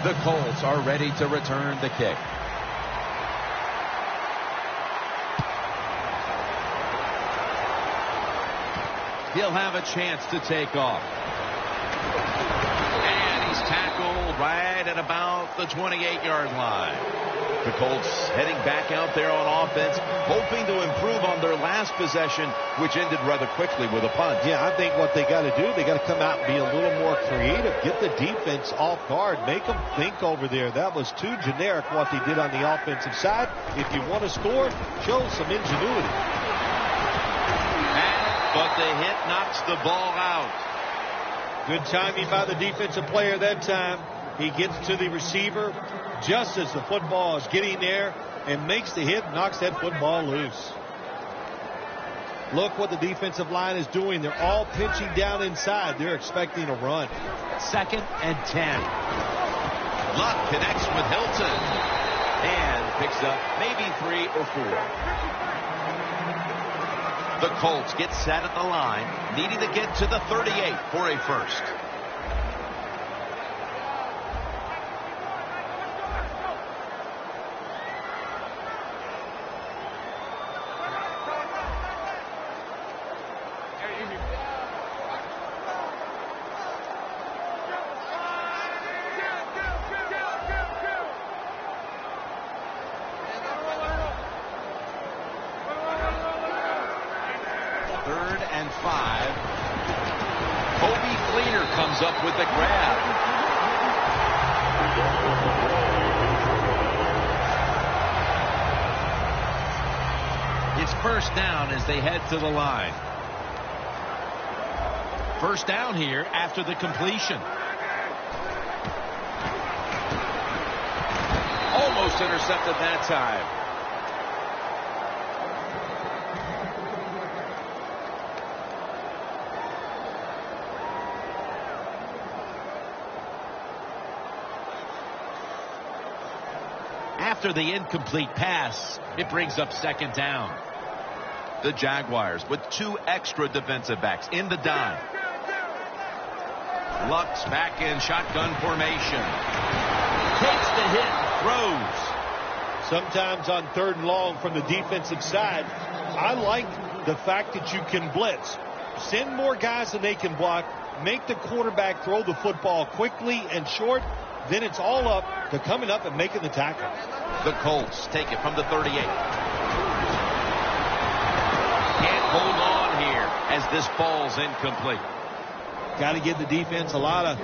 The Colts are ready to return the kick. He'll have a chance to take off. And he's tackled right at about the 28-yard line. The Colts heading back out there on offense, hoping to improve on their last possession, which ended rather quickly with a punt. Yeah, I think what they got to do, they got to come out and be a little more creative. Get the defense off guard. Make them think over there. That was too generic what they did on the offensive side. If you want to score, show some ingenuity. But the hit knocks the ball out. Good timing by the defensive player that time. He gets to the receiver just as the football is getting there and makes the hit, knocks that football loose. Look what the defensive line is doing. They're all pinching down inside. They're expecting a run. 2nd and 10. Luck connects with Hilton and picks up maybe 3 or 4. The Colts get set at the line, needing to get to the 38 for a first. Up with the grab. It's first down as they head to the line. First down here after the completion. Almost intercepted that time. After the incomplete pass, it brings up 2nd down. The Jaguars with 2 extra defensive backs in the dime. Luck's back in shotgun formation. Takes the hit, throws. Sometimes on 3rd and long from the defensive side, I like the fact that you can blitz. Send more guys than they can block. Make the quarterback throw the football quickly and short. Then it's all up to coming up and making the tackle. The Colts take it from the 38. Can't hold on here as this ball's incomplete. Got to give the defense a lot of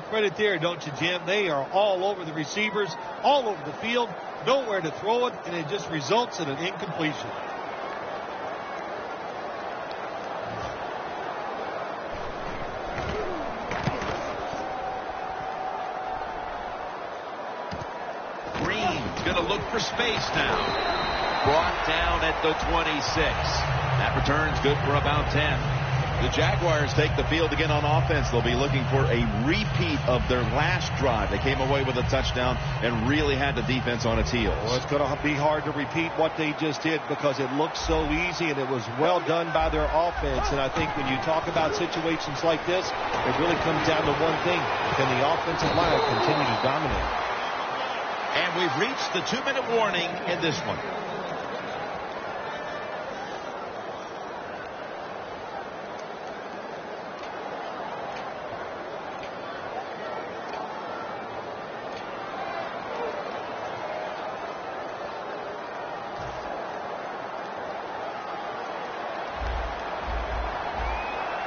credit there, don't you, Jim? They are all over the receivers, all over the field, nowhere to throw it, and it just results in an incompletion. Going to look for space now. Brought down at the 26. That return's good for about 10. The Jaguars take the field again on offense. They'll be looking for a repeat of their last drive. They came away with a touchdown and really had the defense on its heels. Well, it's going to be hard to repeat what they just did because it looked so easy and it was well done by their offense. And I think when you talk about situations like this, it really comes down to one thing. Can the offensive line continue to dominate? And we've reached the 2-minute warning in this one.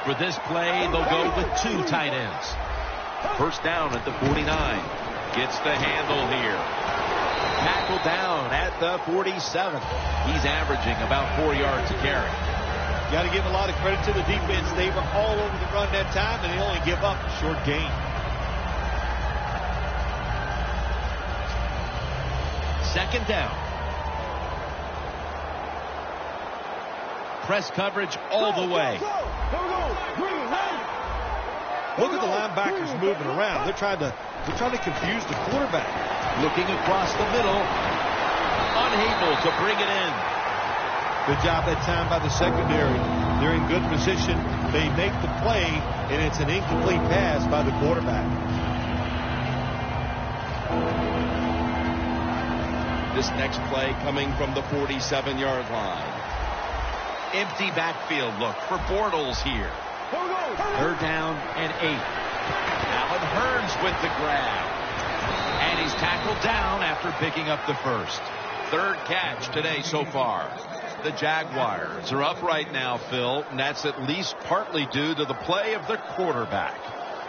For this play, they'll go with 2 tight ends. First down at the 49. Gets the handle here. Tackled down at the 47. He's averaging about 4 yards a carry. Got to give a lot of credit to the defense. They were all over the run that time, and they only give up a short gain. Second down. Press coverage all the way. Look at the linebackers moving around. They're trying to confuse the quarterback. Looking across the middle. Unable to bring it in. Good job that time by the secondary. They're in good position. They make the play, and it's an incomplete pass by the quarterback. This next play coming from the 47-yard line. Empty backfield look for Bortles here. Third down and 8. Allen Hurns with the grab. And he's tackled down after picking up the first. Third catch today so far. The Jaguars are up right now, Phil, and that's at least partly due to the play of the quarterback.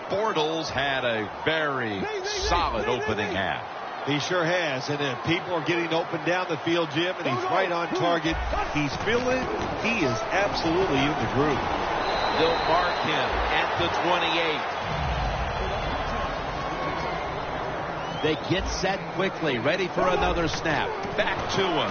Bortles had a very solid opening half. He sure has, and people are getting open down the field, Jim, and he's right on target. He's feeling it. He is absolutely in the groove. They'll mark him at the 28. They get set quickly, ready for another snap. Back to him.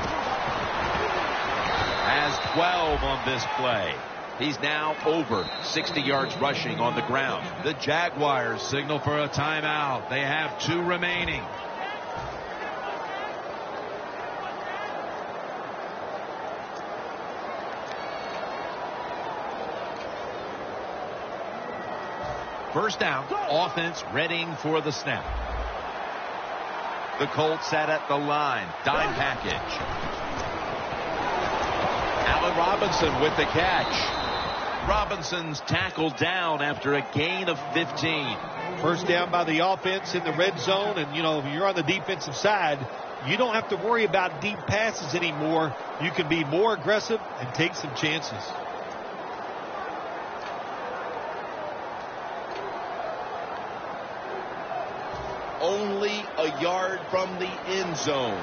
Has 12 on this play. He's now over 60 yards rushing on the ground. The Jaguars signal for a timeout. They have 2 remaining. First down, offense readying for the snap. The Colts set at the line. Dime package. Allen Robinson with the catch. Robinson's tackled down after a gain of 15. First down by the offense in the red zone, and, you know, if you're on the defensive side, you don't have to worry about deep passes anymore. You can be more aggressive and take some chances. Only a yard from the end zone.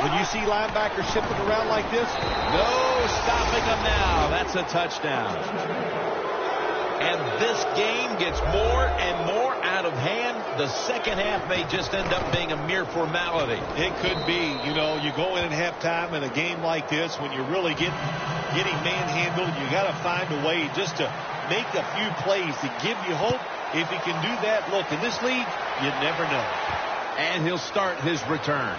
When you see linebackers shifting around like this, no stopping them now. That's a touchdown. And this game gets more and more out of hand. The second half may just end up being a mere formality. It could be. You know, you go in at halftime in a game like this when you're really getting manhandled. You got to find a way just to make a few plays to give you hope. If he can do that, look, in this league, you never know. And he'll start his return.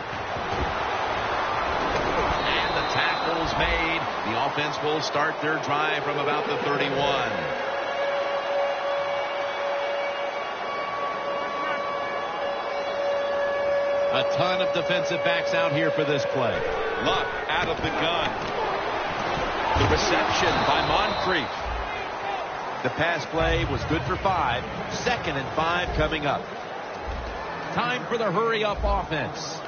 And the tackle's made. The offense will start their drive from about the 31. A ton of defensive backs out here for this play. Luck out of the gun. The reception by Moncrief. The pass play was good for 5. 2nd and 5 coming up. Time for the hurry-up offense.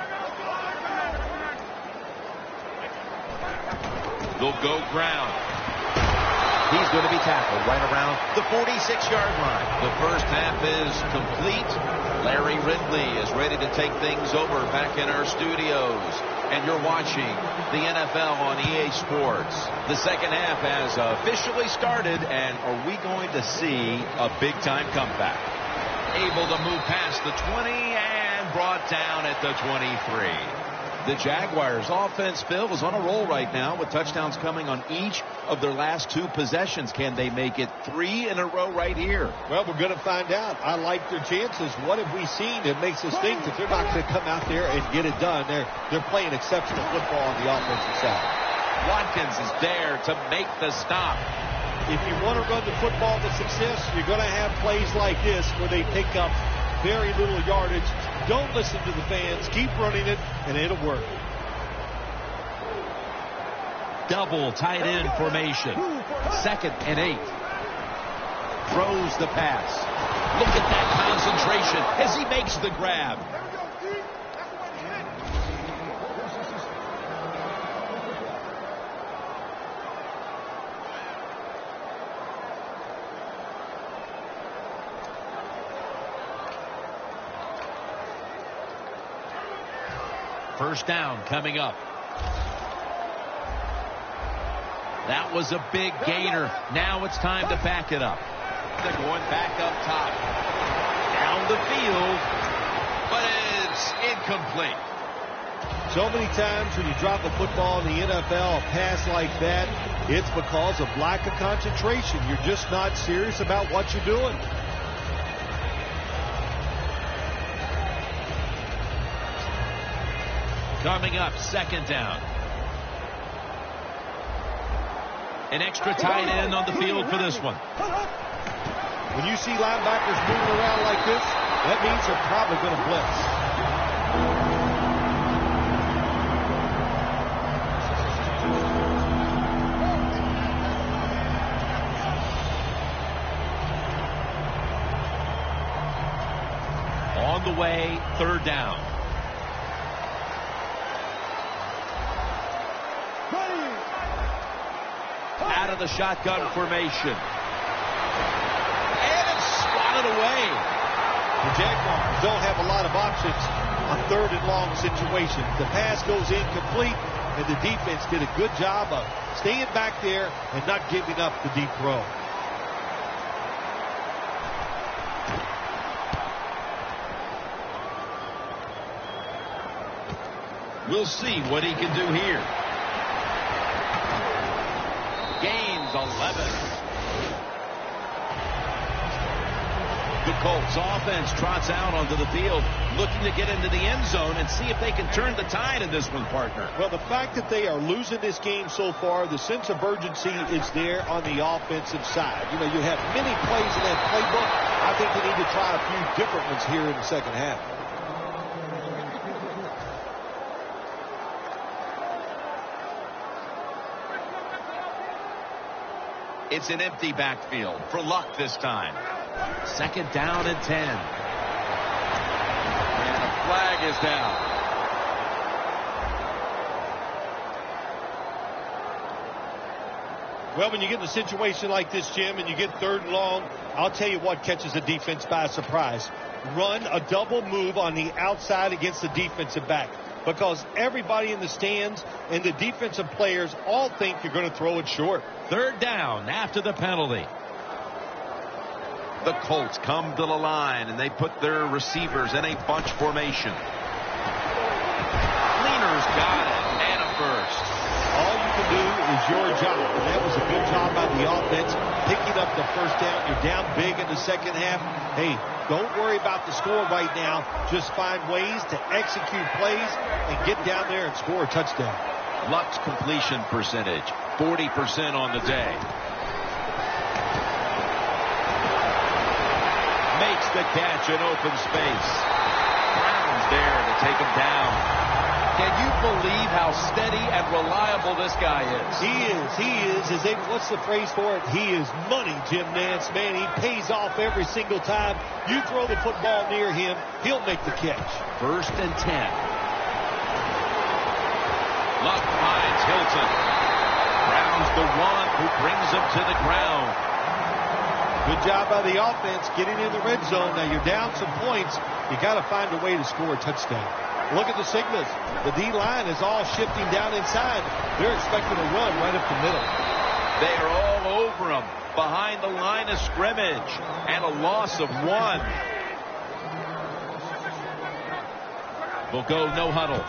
They'll go ground. He's going to be tackled right around the 46-yard line. The first half is complete. Larry Ridley is ready to take things over back in our studios. And you're watching the NFL on EA Sports. The second half has officially started, and are we going to see a big-time comeback? Able to move past the 20 and brought down at the 23. The Jaguars offense, Phil, is on a roll right now with touchdowns coming on each of their last 2 possessions. Can they make it 3 in a row right here? Well, we're going to find out. I like their chances. What have we seen that makes us think that they're not going to come out there and get it done? They're playing exceptional football on the offensive side. Watkins is there to make the stop. If you want to run the football to success, you're going to have plays like this where they pick up very little yardage. Don't listen to the fans. Keep running it, and it'll work. Double tight end formation. 2nd and 8. Throws the pass. Look at that concentration as he makes the grab. First down coming up. That was a big gainer. Now it's time to back it up. They're going back up top. Down the field. But it's incomplete. So many times when you drop a football in the NFL, a pass like that, it's because of lack of concentration. You're just not serious about what you're doing. Coming up, 2nd down. An extra tight end on the field for this one. When you see linebackers moving around like this, that means they're probably going to blitz. On the way, third down. Out of the shotgun formation. And it's swatted away. The Jaguars don't have a lot of options on third and long situations. The pass goes incomplete, and the defense did a good job of staying back there and not giving up the deep throw. We'll see what he can do here. Gains 11. The Colts offense trots out onto the field, looking to get into the end zone and see if they can turn the tide in this one, partner. Well, the fact that they are losing this game so far, the sense of urgency is there on the offensive side. You know, you have many plays in that playbook. I think they need to try a few different ones here in the second half. It's an empty backfield for Luck this time. Second down and 10. And a flag is down. Well, when you get in a situation like this, Jim, and you get third and long, I'll tell you what catches the defense by surprise. Run a double move on the outside against the defensive back, because everybody in the stands and the defensive players all think you're going to throw it short. Third down after the penalty. The Colts come to the line, and they put their receivers in a bunch formation. Leaner's got it, and a first. All you can do is your job, and that was a good job by the offense, picking up the first down. You're down big in the second half. Hey, don't worry about the score right now. Just find ways to execute plays and get down there and score a touchdown. Luck's completion percentage, 40% on the day. Makes the catch in open space. Brown's there to take him down. Can you believe how steady and reliable this guy is? He is. What's the phrase for it? He is money, Jim Nance. Man, he pays off every single time. You throw the football near him, he'll make the catch. First and 10. Luck finds Hilton. Brown's the one who brings him to the ground. Good job by the offense getting in the red zone. Now you're down some points. You got to find a way to score a touchdown. Look at the signals. The D-line is all shifting down inside. They're expecting a run right up the middle. They are all over him behind the line of scrimmage, and a loss of 1. We'll go no huddle.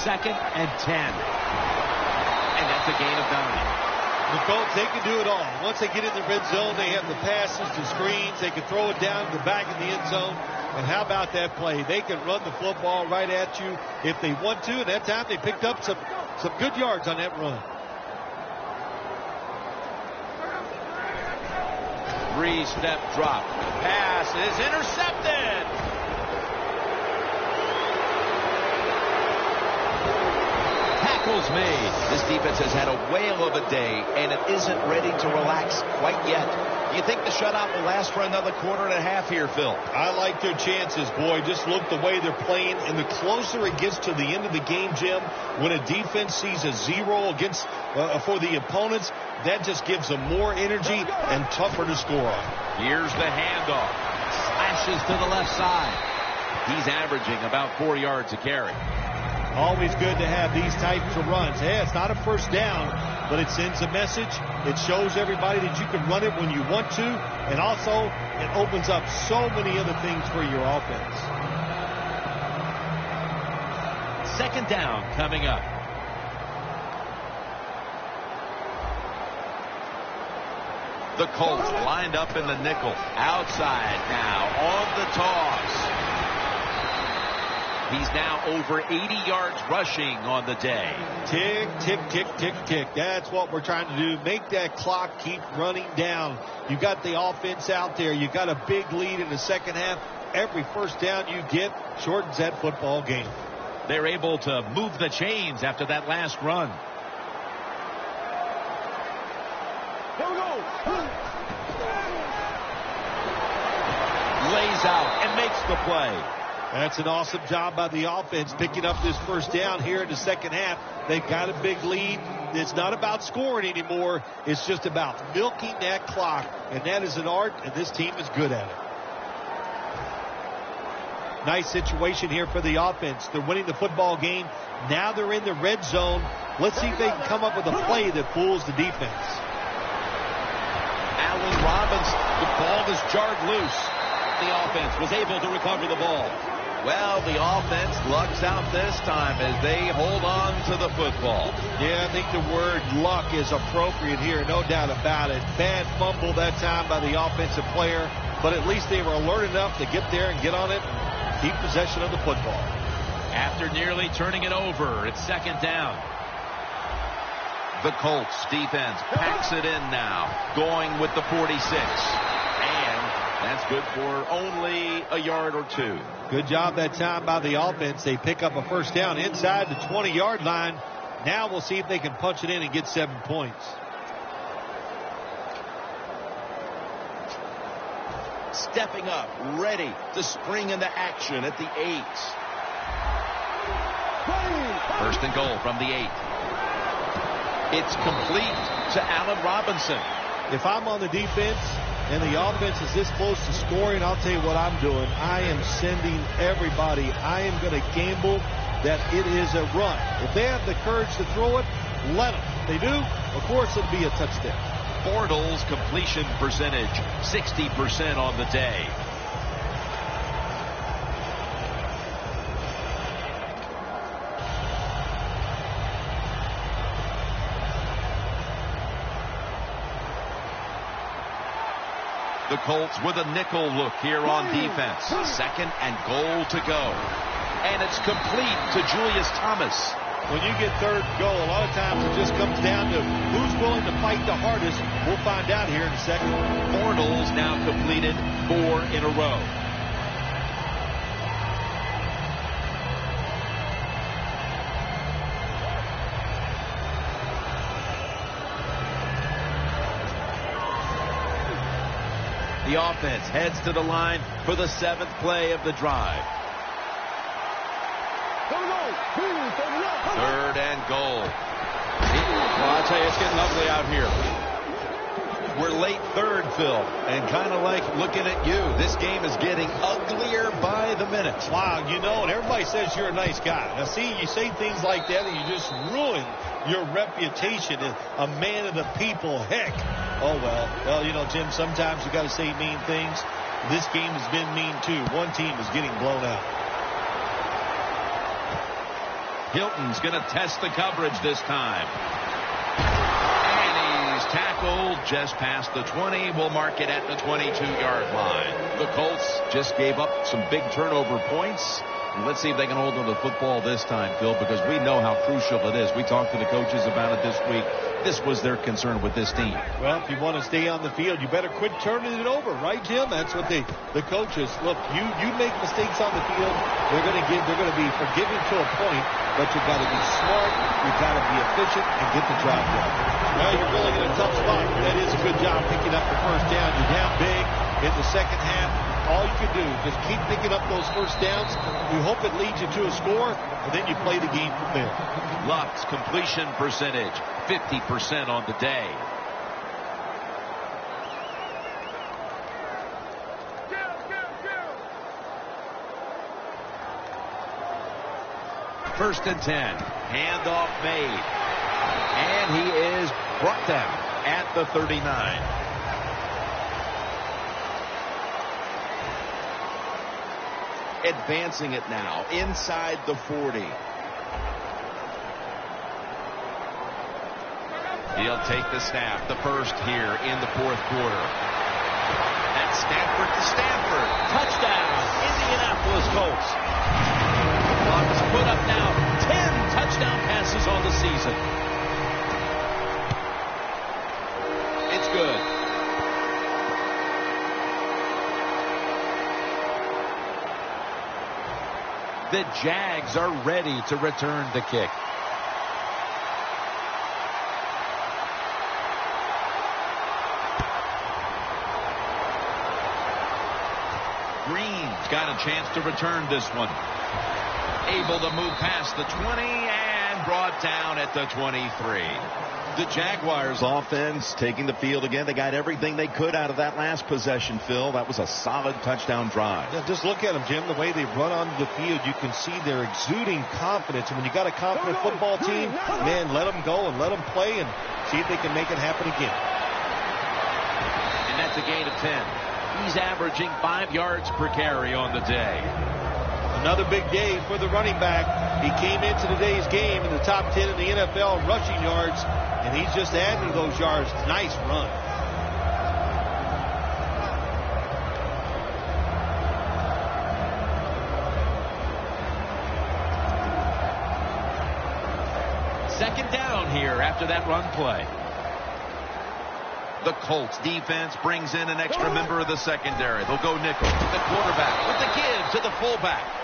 Second and 10. And that's a gain of 9. The Colts, they can do it all. Once they get in the red zone, they have the passes, the screens. They can throw it down to the back of the end zone. And how about that play? They can run the football right at you if they want to. And that time they picked up some good yards on that run. 3-step drop. Pass is intercepted. Tackles made. This defense has had a whale of a day, and it isn't ready to relax quite yet. Do you think the shutout will last for another quarter and a half here, Phil? I like their chances, boy. Just look the way they're playing. And the closer it gets to the end of the game, Jim, when a defense sees a 0 against for the opponents, that just gives them more energy and tougher to score on. Here's the handoff. Slashes to the left side. He's averaging about 4 yards a carry. Always good to have these types of runs. Hey, it's not a first down, but it sends a message. It shows everybody that you can run it when you want to, and also it opens up so many other things for your offense. Second down coming up. The Colts lined up in the nickel. Outside now on the toss. He's now over 80 yards rushing on the day. Tick, tick, tick, Tick, tick. That's what we're trying to do. Make that clock keep running down. You got the offense out there. You got a big lead in the second half. Every first down you get shortens that football game. They're able to move the chains after that last run. Here we go. Lays out and makes the play. That's an awesome job by the offense picking up this first down here in the second half. They've got a big lead. It's not about scoring anymore. It's just about milking that clock. And that is an art, and this team is good at it. Nice situation here for the offense. They're winning the football game. Now they're in the red zone. Let's see if they can come up with a play that fools the defense. Allen Robinson, the ball was jarred loose. The offense was able to recover the ball. Well, the offense lucks out this time as they hold on to the football. Yeah, I think the word luck is appropriate here, no doubt about it. Bad fumble that time by the offensive player, but at least they were alert enough to get there and get on it and keep possession of the football. After nearly turning it over, it's second down. The Colts defense packs it in now, going with the 46. That's good for only a yard or two. Good job that time by the offense. They pick up a first down inside the 20-yard line. Now we'll see if they can punch it in and get 7 points. Stepping up, ready to spring into action at the 8. First and goal from the 8. It's complete to Allen Robinson. If I'm on the defense and the offense is this close to scoring, I'll tell you what I'm doing. I am sending everybody. I am going to gamble that it is a run. If they have the courage to throw it, let them. If they do, of course it'll be a touchdown. Bortles' completion percentage, 60% on the day. The Colts with a nickel look here on defense. Second and goal to go. And it's complete to Julius Thomas. When you get third goal, a lot of times it just comes down to who's willing to fight the hardest. We'll find out here in a second. Bortles now completed 4 in a row. The offense heads to the line for the 7th play of the drive. Third and goal. Well, I'll tell you, it's getting ugly out here. We're late third, Phil, and kind of like looking at you. This game is getting uglier by the minute. Wow, you know, and everybody says you're a nice guy. Now, see, you say things like that and you just ruin your reputation as a man of the people. Heck. Oh, well. Well, you know, Jim, sometimes you got to say mean things. This game has been mean, too. One team is getting blown out. Hilton's going to test the coverage this time. And he's tackled just past the 20. We'll mark it at the 22-yard line. The Colts just gave up some big turnover points. And let's see if they can hold on to the football this time, Phil, because we know how crucial it is. We talked to the coaches about it this week. This was their concern with this team. Well, if you want to stay on the field, you better quit turning it over, right, Jim? That's what the coaches look. You make mistakes on the field, they're going to be forgiving to a point, but you've got to be smart, you've got to be efficient, and get the job done. Well, you're really in a tough spot. That is a good job picking up the first down. You're down big in the second half. All you can do is just keep picking up those first downs. You hope it leads you to a score, and then you play the game from there. Luck's completion percentage, 50% on the day. First and 10. Handoff made. And he is brought down at the 39. Advancing it now inside the 40. He'll take the snap, the first here in the fourth quarter. That's Stanford to Stanford. Touchdown, Indianapolis Colts. The clock is put up now. 10 touchdown passes on the season. The Jags are ready to return the kick. Green's got a chance to return this one. Able to move past the 20 and brought down at the 23. The Jaguars offense taking the field again. They got everything they could out of that last possession, Phil. That was a solid touchdown drive. Yeah, just look at them, Jim. The way they run onto the field, you can see they're exuding confidence. And when you got a confident football team, man, let them go and let them play and see if they can make it happen again. And that's a gain of 10. He's averaging 5 yards per carry on the day. Another big day for the running back. He came into today's game in the top 10 in the NFL in rushing yards, and he's just adding to those yards. Nice run. Second down here after that run play. The Colts defense brings in an extra member of the secondary. They'll go nickel. The quarterback with the give to the fullback.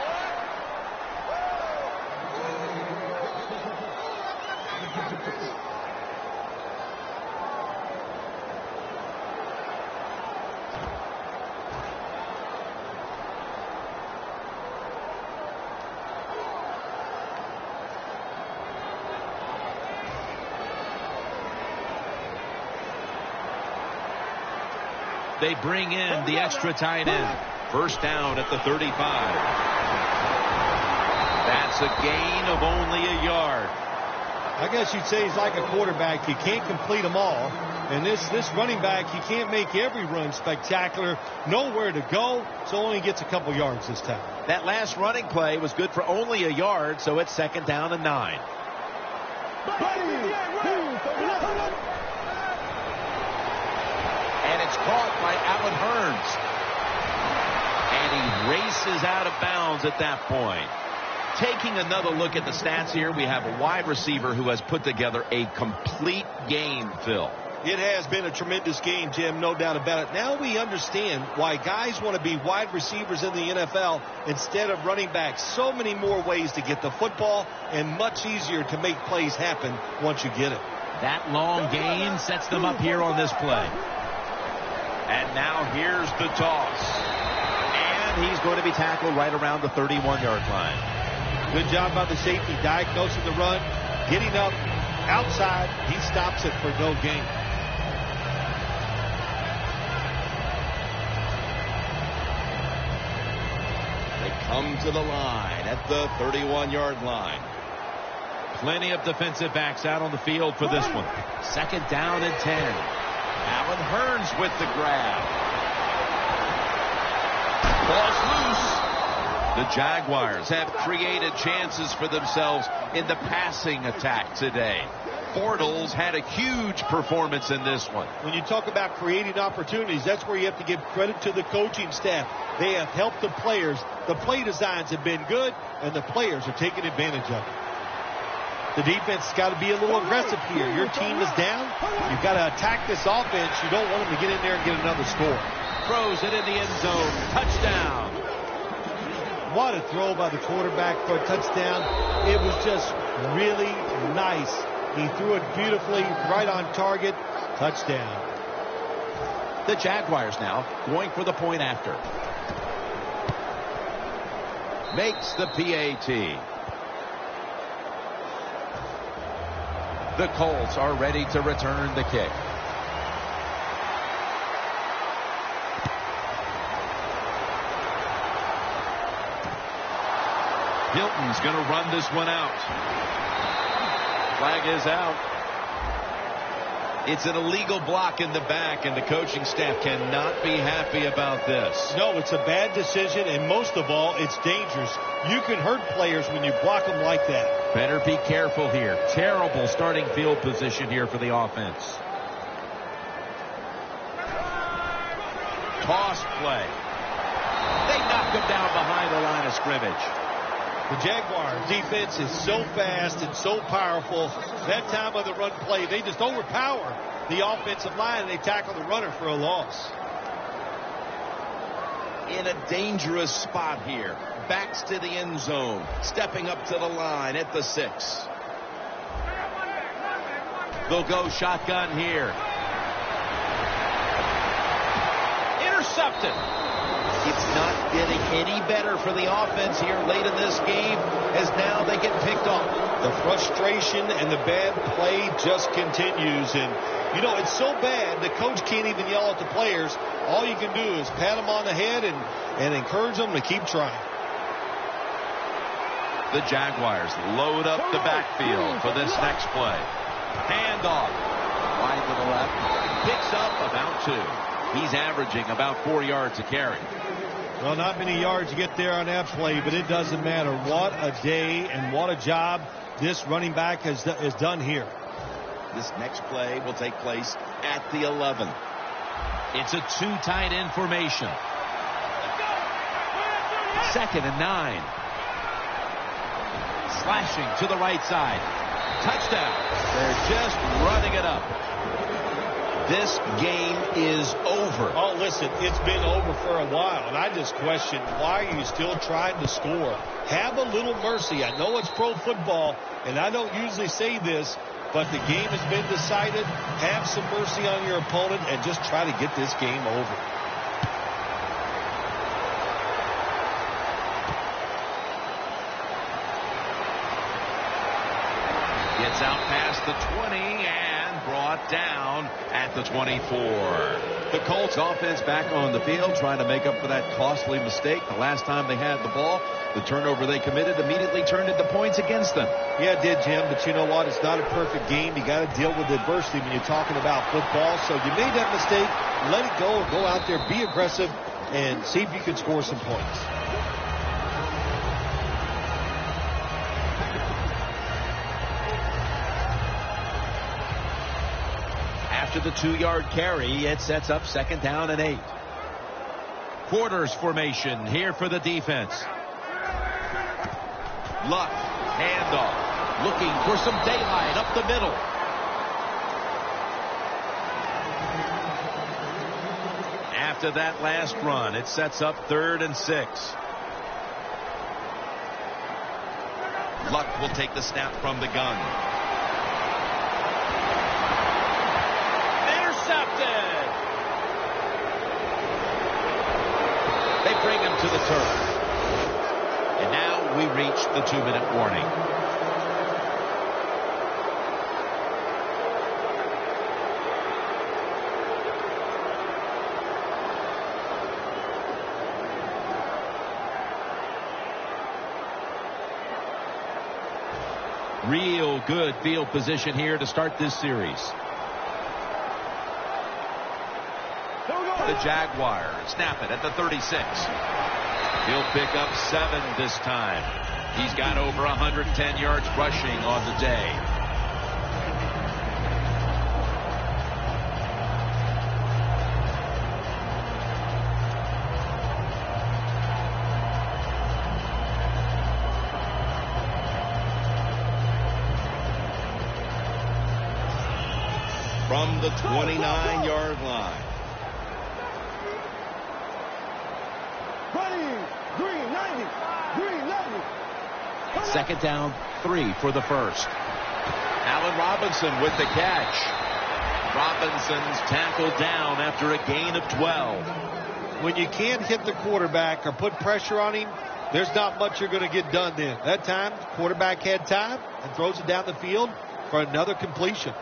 They bring in the extra tight end. First down at the 35. That's a gain of only a yard. I guess you'd say he's like a quarterback. You can't complete them all. And this running back, he can't make every run spectacular. Nowhere to go, so only gets a couple yards this time. That last running play was good for only a yard, so it's second down and 9. And it's caught by Alan Hearns. And he races out of bounds at that point. Taking another look at the stats here, we have a wide receiver who has put together a complete game, Phil. It has been a tremendous game, Jim, no doubt about it. Now we understand why guys want to be wide receivers in the NFL instead of running backs. So many more ways to get the football and much easier to make plays happen once you get it. That long gain sets them up here on this play. And now here's the toss. And he's going to be tackled right around the 31-yard line. Good job by the safety diagnosing the run, getting up outside. He stops it for no gain. They come to the line at the 31-yard line. Plenty of defensive backs out on the field for this one. Second down and 10. Alan Hearns with the grab. Ball's loose. The Jaguars have created chances for themselves in the passing attack today. Bortles had a huge performance in this one. When you talk about creating opportunities, that's where you have to give credit to the coaching staff. They have helped the players. The play designs have been good, and the players are taking advantage of it. The defense has got to be a little aggressive here. Your team is down. You've got to attack this offense. You don't want them to get in there and get another score. Throws it in the end zone. Touchdown. What a throw by the quarterback for a touchdown. It was just really nice. He threw it beautifully, right on target. Touchdown. The Jaguars now going for the point after. Makes the PAT. The Colts are ready to return the kick. Hilton's going to run this one out. Flag is out. It's an illegal block in the back, and the coaching staff cannot be happy about this. No, it's a bad decision, and most of all, it's dangerous. You can hurt players when you block them like that. Better be careful here. Terrible starting field position here for the offense. Toss play. They knock him down behind the line of scrimmage. The Jaguars defense is so fast and so powerful. That time of the run play, they just overpower the offensive line, and they tackle the runner for a loss. in a dangerous spot here. Backs to the end zone. Stepping up to the line at the 6. They'll go shotgun here. Intercepted. It's not getting any better for the offense here late in this game, as now they get picked off. The frustration and the bad play just continues. And, you know, it's so bad the coach can't even yell at the players. All you can do is pat them on the head and encourage them to keep trying. The Jaguars load up the backfield for this next play. Handoff. Wide to the left. Picks up about 2. He's averaging about 4 yards a carry. Well, not many yards to get there on that play, but it doesn't matter. What a day and what a job this running back has done here. This next play will take place at the 11. It's a 2 tight end formation. 2nd and 9. Slashing to the right side. Touchdown. They're just running it up. This game is over. Oh, listen, it's been over for a while, and I just question, why are you still trying to score? Have a little mercy. I know it's pro football, and I don't usually say this, but the game has been decided. Have some mercy on your opponent and just try to get this game over. Gets out past the 20 and brought down at the 24. The Colts offense back on the field trying to make up for that costly mistake. The last time they had the ball, the turnover they committed immediately turned into points against them. Yeah, it did, Jim, but you know what? It's not a perfect game. You got to deal with adversity when you're talking about football. So you made that mistake, let it go, go out there, be aggressive, and see if you can score some points. After the 2-yard carry, it sets up 2nd down and 8. Quarters formation here for the defense. Luck, handoff, looking for some daylight up the middle. After that last run, it sets up 3rd and 6. Luck will take the snap from the gun. They bring him to the turf. And now we reach the 2-minute warning. Real good field position here to start this series. The Jaguars snap it at the 36. He'll pick up 7 this time. He's got over 110 yards rushing on the day. From the 29-yard line. Green 90. 2nd down, 3 for the first. Allen Robinson with the catch. Robinson's tackled down after a gain of 12. When you can't hit the quarterback or put pressure on him, there's not much you're going to get done then. That time, quarterback had time and throws it down the field for another completion.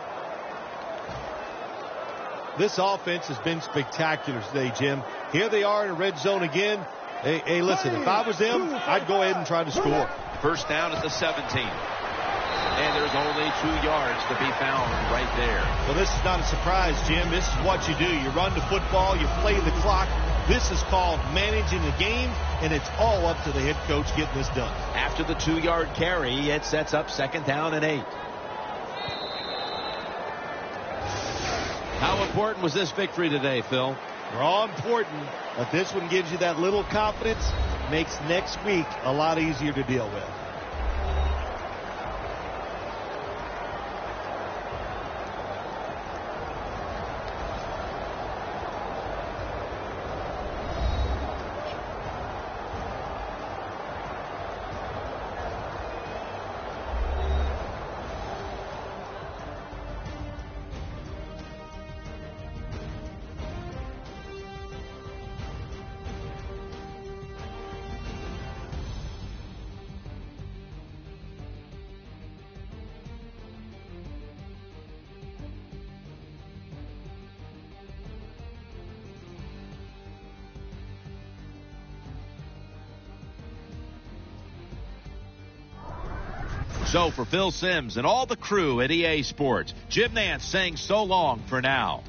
This offense has been spectacular today, Jim. Here they are in a red zone again. Hey, listen, if I was them, I'd go ahead and try to score. First down at the 17. And there's only 2 yards to be found right there. Well, this is not a surprise, Jim. This is what you do. You run the football, you play the clock. This is called managing the game, and it's all up to the head coach getting this done. After the 2-yard carry, it sets up 2nd down and 8. How important was this victory today, Phil? They're all important, but this one gives you that little confidence, makes next week a lot easier to deal with. So for Phil Simms and all the crew at EA Sports, Jim Nance saying so long for now.